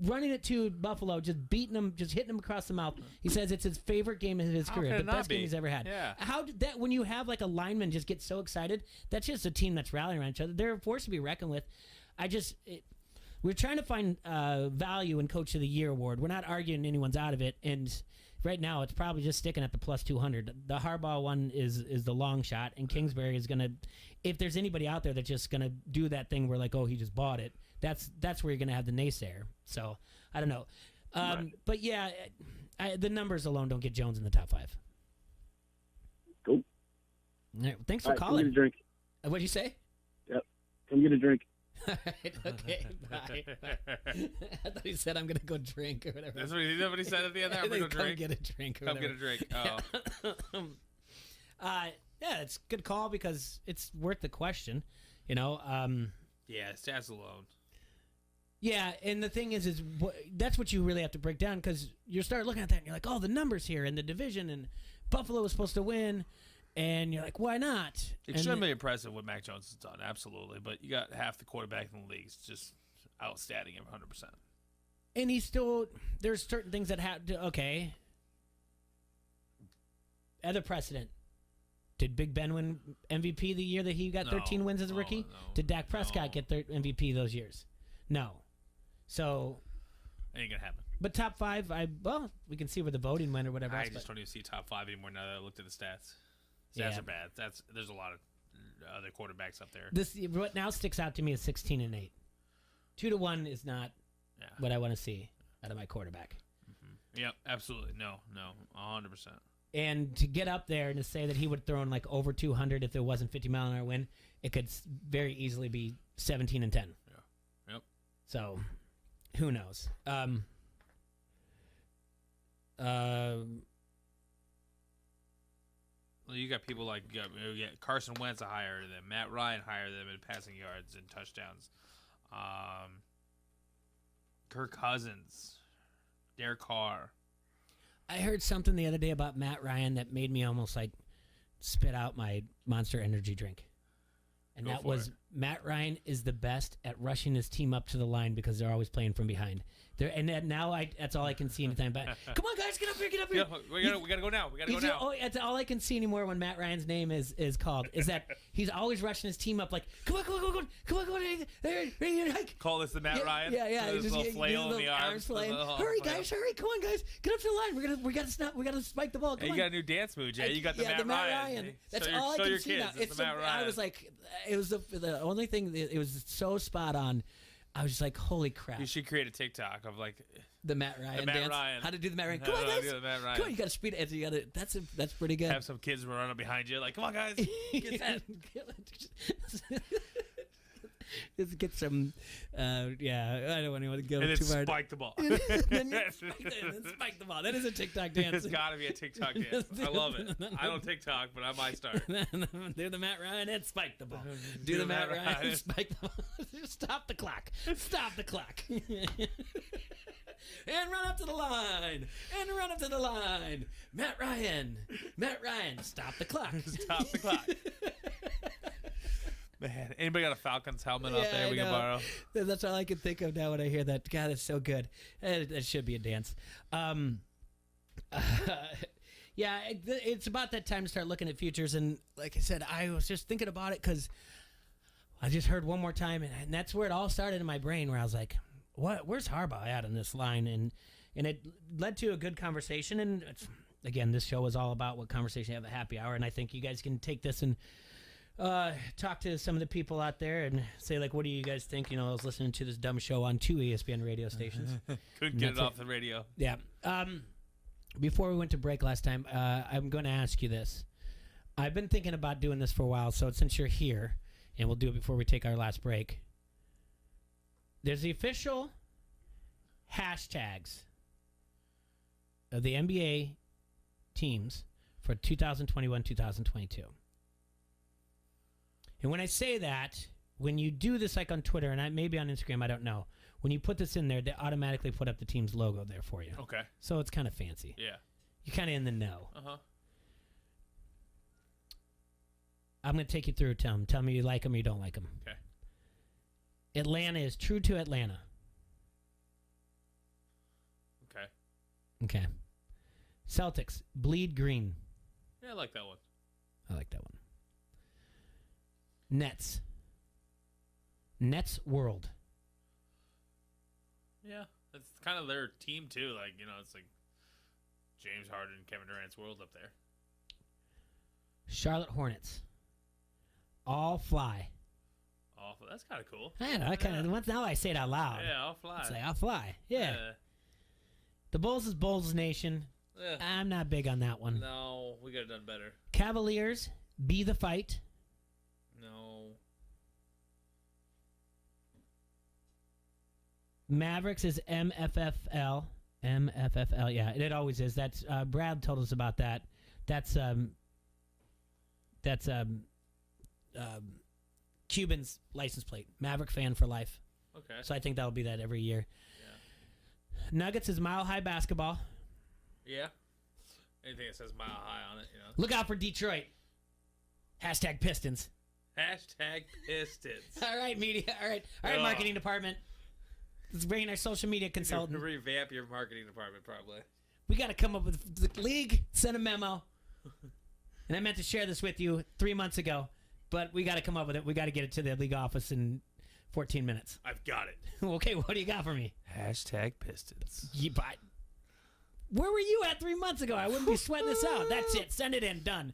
running it to Buffalo, just beating him, just hitting him across the mouth. He says it's his favorite game of his career, the best game he's ever had. Yeah. How did that, when you have like a lineman just get so excited, that's just a team that's rallying around each other. They're a force to be reckoned with. We're trying to find value in Coach of the Year award. We're not arguing anyone's out of it, and right now it's probably just sticking at the plus 200. The Harbaugh one is the long shot, and Kingsbury is going to, if there's anybody out there that's just going to do that thing where like, oh, he just bought it, that's where you're going to have the naysayer. So, I don't know. Right. But yeah, The numbers alone don't get Jones in the top 5. Cool. All right, thanks for All right, calling. Come get a drink. What'd you say? Yep. Come get a drink. All right, okay, bye. I thought he said I'm gonna go drink or whatever. That's what he said at the end there. I'm gonna go drink. Come get a drink. Or Come whatever. get a drink. Oh. Yeah, it's a good call because it's worth the question. You know. Yeah, stats alone. Yeah, and the thing is that's what you really have to break down because you start looking at that and you're like, oh, the numbers here in the division and Buffalo was supposed to win. And you're like, why not? Extremely impressive what Mac Jones has done, absolutely. But you got half the quarterback in the league. It's just outstanding him 100%. And he's still, there's certain things that have to, okay. Other precedent. Did Big Ben win MVP the year that he got 13 wins as a rookie? Did Dak Prescott get their MVP those years? No. So. Ain't going to happen. But top 5, we can see where the voting went or whatever I else, just don't even see top 5 anymore now that I looked at the stats. Stats are bad. There's a lot of other quarterbacks up there. What now sticks out to me is 16-8. 2-1 is not what I want to see out of my quarterback. Mm-hmm. Yep, absolutely. No, 100%. And to get up there and to say that he would throw in like over 200 if there wasn't 50-mile-an-hour wind, it could very easily be 17-10. Yeah. Yep. So, who knows? Well, you got people like Carson Wentz higher than Matt Ryan higher than in passing yards and touchdowns. Kirk Cousins, Derek Carr. I heard something the other day about Matt Ryan that made me almost like spit out my Monster Energy drink. And that was Matt Ryan is the best at rushing his team up to the line because they're always playing from behind. That's all I can see anytime. But come on, guys, get up here, get up here. Yeah, we gotta go now. We gotta go now. That's all I can see anymore when Matt Ryan's name is called. Is that he's always rushing his team up like, come on, Call this the Matt Ryan. Yeah. This little flail in the arms. Hurry, guys, hurry! Come on, guys, get up to the line. We gotta spike the ball. Come on. You got a new dance move, Jay. You got the Matt Ryan. That's all I can see now. It's the Matt Ryan. I was like, it was the only thing. It was so spot on. I was just like, holy crap. You should create a TikTok of like the Matt Ryan dance. How to do the Matt Ryan. Come on, guys. Come on, you got to speed it. That's pretty good. Have some kids run up behind you like, come on, guys. Get that. Just get some, I don't want to go and too hard. Spike the ball. then spike the ball. That is a TikTok dance. It's got to be a TikTok dance. I love it. I don't TikTok, but I might start. Do the Matt Ryan and spike the ball. Do the Matt Ryan and spike the ball. Stop the clock. Stop the clock. And run up to the line. And run up to the line. Matt Ryan. Stop the clock. Stop the clock. Man, anybody got a Falcons helmet out there we can borrow? That's all I can think of now when I hear that. God, that's so good. That should be a dance. It's about that time to start looking at futures. And like I said, I was just thinking about it because I just heard one more time. And that's where it all started in my brain where I was like, where's Harbaugh at in this line? And it led to a good conversation. And again, this show is all about what conversation you have at happy hour. And I think you guys can take this and talk to some of the people out there and say, like, what do you guys think? I was listening to this dumb show on 2 ESPN radio stations. Couldn't get it off the radio. Yeah. Before we went to break last time, I'm going to ask you this. I've been thinking about doing this for a while, so since you're here, and we'll do it before we take our last break, there's the official hashtags of the NBA teams for 2021-2022. And when I say that, when you do this like on Twitter, and maybe on Instagram, I don't know, when you put this in there, they automatically put up the team's logo there for you. Okay. So it's kind of fancy. Yeah. You're kind of in the know. Uh-huh. I'm going to take you through, Tom. Tell me you like them or you don't like them. Okay. Atlanta is true to Atlanta. Okay. Okay. Celtics, bleed green. Yeah, I like that one. I like that one. Nets world. Yeah, that's kind of their team too. Like, it's like James Harden, Kevin Durant's world up there. Charlotte Hornets, all fly. That's kind of cool. I know. Now I say it out loud. Yeah, all fly. It's like, I'll fly. Yeah. The Bulls is Bulls Nation. I'm not big on that one. No, we could have done better. Cavaliers, Be the Fight. No. Mavericks is MFFL. MFFL, yeah, it always is. That's Brad told us about that. That's Cuban's license plate. Maverick fan for life. Okay. So I think that'll be that every year. Yeah. Nuggets is Mile High Basketball. Yeah. Anything that says Mile High on it, Look out for Detroit. Hashtag Pistons. Hashtag Pistons. All right, media. All right, marketing department. Let's bring in our social media consultant. Revamp your marketing department, probably. We got to come up with the league. Send a memo. And I meant to share this with you 3 months ago, but we got to come up with it. We got to get it to the league office in 14 minutes. I've got it. Okay, what do you got for me? Hashtag Pistons. Where were you at 3 months ago? I wouldn't be sweating this out. That's it. Send it in. Done.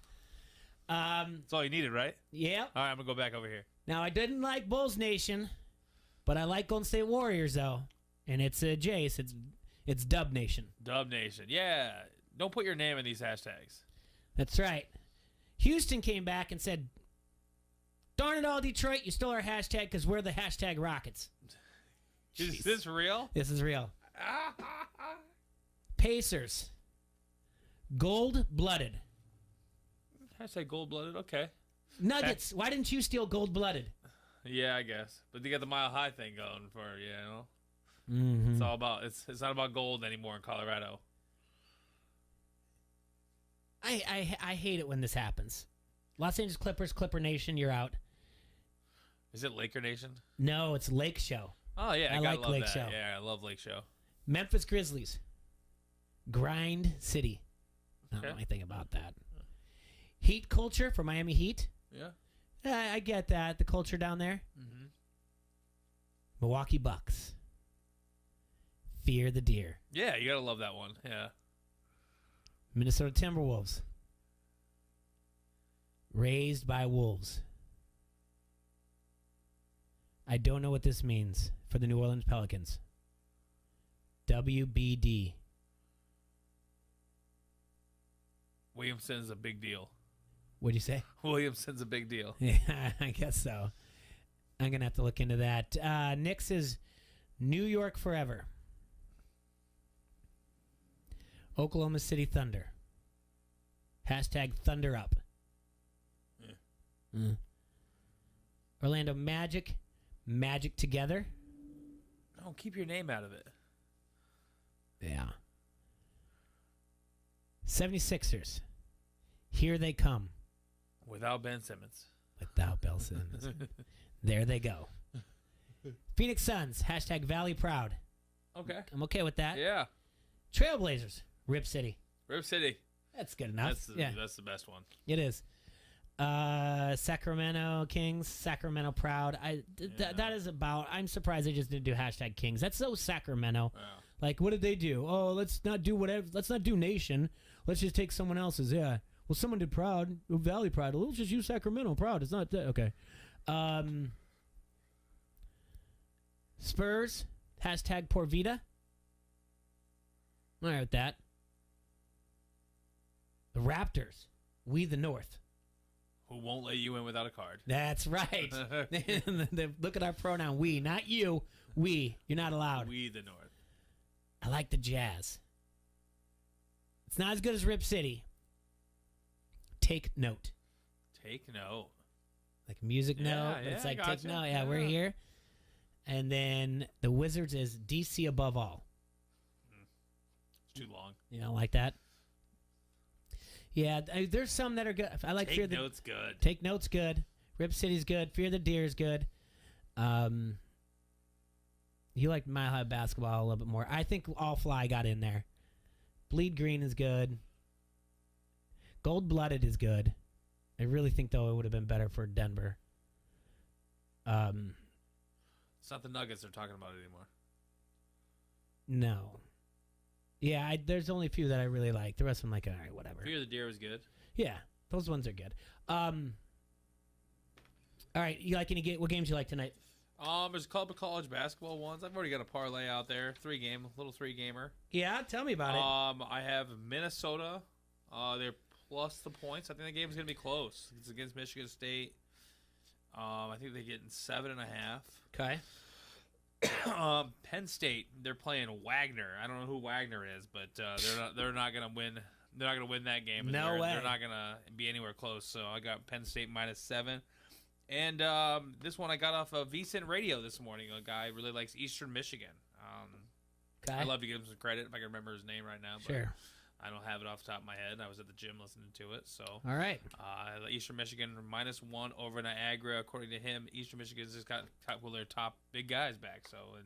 That's all you needed, right? Yeah. All right, I'm going to go back over here. Now, I didn't like Bulls Nation, but I like Golden State Warriors, though. And it's Jace. It's Dub Nation. Dub Nation. Yeah. Don't put your name in these hashtags. That's right. Houston came back and said, darn it all, Detroit, you stole our hashtag because we're the hashtag Rockets. Is this real? This is real. Pacers. Gold-blooded. Hashtag gold-blooded. Okay. Nuggets. Why didn't you steal gold-blooded? Yeah, I guess. But they got the Mile High thing going for Mm-hmm. It's all about it's not about gold anymore in Colorado. I hate it when this happens. Los Angeles Clippers, Clipper Nation, you're out. Is it Laker Nation? No, it's Lake Show. Oh yeah, I like love Lake that. Show. Yeah, I love Lake Show. Memphis Grizzlies. Grind City. I don't know anything about that. Heat culture for Miami Heat. Yeah. I get that. The culture down there. Mm-hmm. Milwaukee Bucks. Fear the Deer. Yeah, you gotta love that one. Yeah. Minnesota Timberwolves. Raised by Wolves. I don't know what this means for the New Orleans Pelicans. WBD. Williamson's a big deal. What'd you say? Williamson's a big deal. Yeah, I guess so. I'm going to have to look into that. Knicks is New York Forever. Oklahoma City Thunder. Hashtag Thunder Up. Yeah. Orlando Magic. Magic Together. No, keep your name out of it. Yeah. 76ers. Here they come. Without Ben Simmons. Without Ben Simmons. There they go. Phoenix Suns. Hashtag Valley Proud. Okay. I'm okay with that. Yeah. Trailblazers. Rip City. Rip City. That's good enough. That's the best one. It is. Sacramento Kings. Sacramento Proud. That is about. I'm surprised they just didn't do hashtag Kings. That's so Sacramento. Yeah. Like, what did they do? Oh, let's not do whatever. Let's not do Nation. Let's just take someone else's. Yeah. Well, someone did Proud. Valley Proud. Let's just use Sacramento Proud. It's not that. Okay. Spurs. Hashtag Por Vida. All right with that. The Raptors. We the North. Who won't let you in without a card. That's right. Look at our pronoun. We, not you. We. You're not allowed. We the North. I like the Jazz. It's not as good as Rip City. Take note. Take note. Like music note. But it's like take note. Yeah, we're here. And then the Wizards is DC above all. It's too long. You don't like that? Yeah, there's some that are good. I like Take Note's good. Take Note's good. Rip City's good. Fear the Deer is good. You like Mile High Basketball a little bit more. I think All Fly got in there. Bleed Green is good. Gold Blooded is good. I really think, though, it would have been better for Denver. It's not the Nuggets they're talking about anymore. No. Yeah, there's only a few that I really like. The rest of them, like, all right, whatever. Fear the Deer was good. Yeah, those ones are good. All right, you like any what games you like tonight? There's a couple of college basketball ones. I've already got a parlay out there. Little three-gamer. Yeah, tell me about it. I have Minnesota. They're plus the points. I think the game's going to be close. It's against Michigan State. I think they're getting 7.5. Okay. Penn State, they're playing Wagner. I don't know who Wagner is, but they're not going to win. They're not going to win that game. No way. They're not going to be anywhere close. So I got Penn State -7. And this one I got off of VSiN Radio this morning. A guy really likes Eastern Michigan. Okay. I'd love to give him some credit if I can remember his name right now. But Sure. I don't have it off the top of my head. I was at the gym listening to it. So all right. Eastern Michigan -1 over Niagara. According to him, Eastern Michigan's just got their top big guys back. So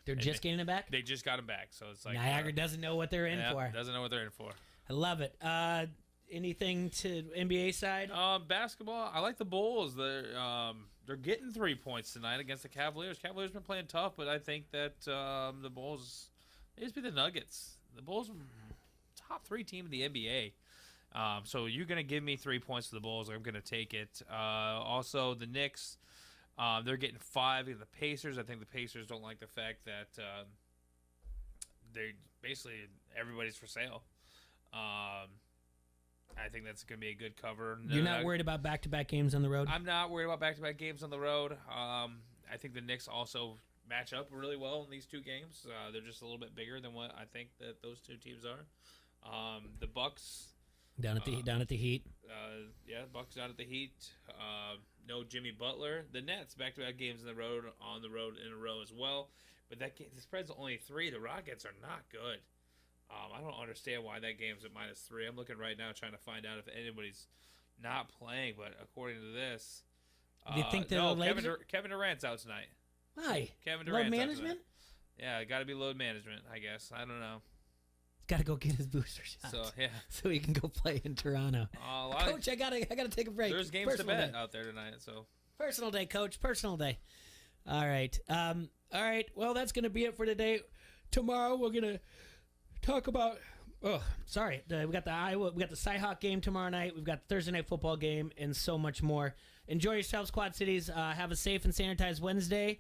they're just getting it back. They just got him back. So it's like Niagara doesn't know what they're in for. Doesn't know what they're in for. I love it. Anything to NBA side? Basketball. I like the Bulls. They're getting 3 points tonight against the Cavaliers. Cavaliers been playing tough, but I think that the Bulls, they just beat the Nuggets. The Bulls are top 3 team in the NBA. So you're going to give me 3 points to the Bulls. I'm going to take it. Also, the Knicks, they're getting 5 against the Pacers. I think the Pacers don't like the fact that they basically everybody's for sale. I think that's going to be a good cover. You're not worried about back-to-back games on the road? I'm not worried about back-to-back games on the road. I think the Knicks also match up really well in these 2 games. They're just a little bit bigger than what I think that those 2 teams are. The Bucks down at the Heat. Bucks down at the Heat. No Jimmy Butler. The Nets back-to-back games on the road in a row as well. But the spread's only 3. The Rockets are not good. I don't understand why that game's at -3. I'm looking right now trying to find out if anybody's not playing, but according to this, do you think Kevin Durant's out tonight. Why? Kevin Durant's load management? Out tonight. Yeah, got to be load management, I guess. I don't know. He's got to go get his booster shot. So yeah, so he can go play in Toronto. Coach, I gotta take a break. There's games Personal to bet day. out there tonight. So personal day, Coach. Personal day. All right. All right. Well, that's gonna be it for today. Tomorrow we're gonna talk about. Oh, sorry. We got the Cy-Hawk game tomorrow night. We've got the Thursday night football game and so much more. Enjoy yourselves, Quad Cities. Have a safe and sanitized Wednesday.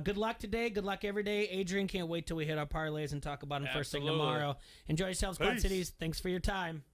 Good luck today. Good luck every day. Adrian, can't wait till we hit our parlays and talk about them first thing tomorrow. Enjoy yourselves, Quad Cities. Thanks for your time.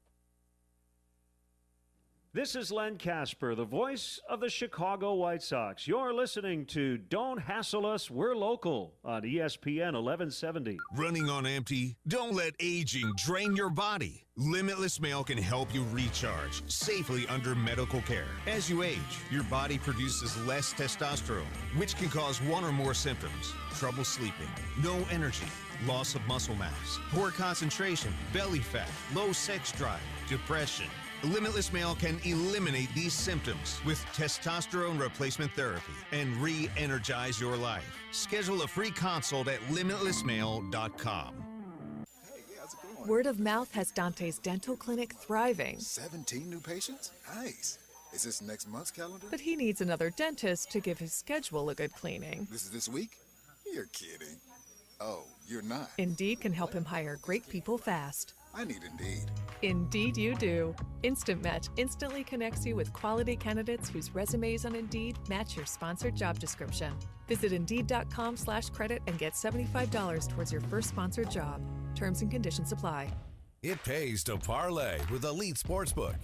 This is Len Casper, the voice of the Chicago White Sox. You're listening to Don't Hassle Us, We're Local on ESPN 1170. Running on empty? Don't let aging drain your body. Limitless Male can help you recharge safely under medical care. As you age, your body produces less testosterone, which can cause one or more symptoms: trouble sleeping, no energy, loss of muscle mass, poor concentration, belly fat, low sex drive, depression. Limitless Male can eliminate these symptoms with testosterone replacement therapy and re-energize your life. Schedule a free consult at limitlessmale.com. Word of mouth has Dante's dental clinic thriving. 17 new patients? Nice. Is this next month's calendar? But he needs another dentist to give his schedule a good cleaning. This is this week? You're kidding. Oh, you're not. Indeed can help him hire great people fast. I need Indeed. Indeed you do. Instant Match instantly connects you with quality candidates whose resumes on Indeed match your sponsored job description. Visit Indeed.com/credit and get $75 towards your first sponsored job. Terms and conditions apply. It pays to parlay with Elite Sportsbook.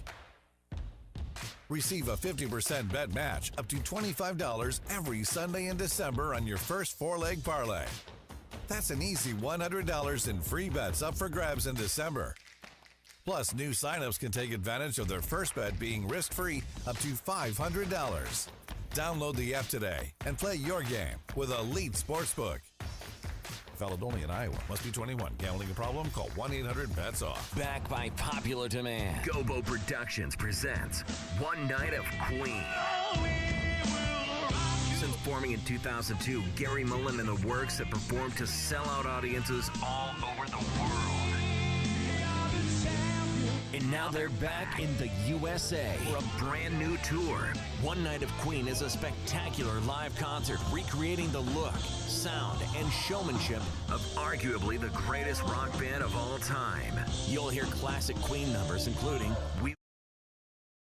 Receive a 50% bet match up to $25 every Sunday in December on your first 4-leg parlay. That's an easy $100 in free bets up for grabs in December. Plus, new signups can take advantage of their first bet being risk-free up to $500. Download the app today and play your game with Elite Sportsbook. Valid only in Iowa. Must be 21. Gambling a problem? Call 1-800-BETS-OFF. Back by popular demand, Gobo Productions presents One Night of Queen. Since forming in 2002, Gary Mullen and the Works have performed to sell-out audiences all over the world. And now they're back in the USA for a brand new tour. One Night of Queen is a spectacular live concert recreating the look, sound, and showmanship of arguably the greatest rock band of all time. You'll hear classic Queen numbers, including We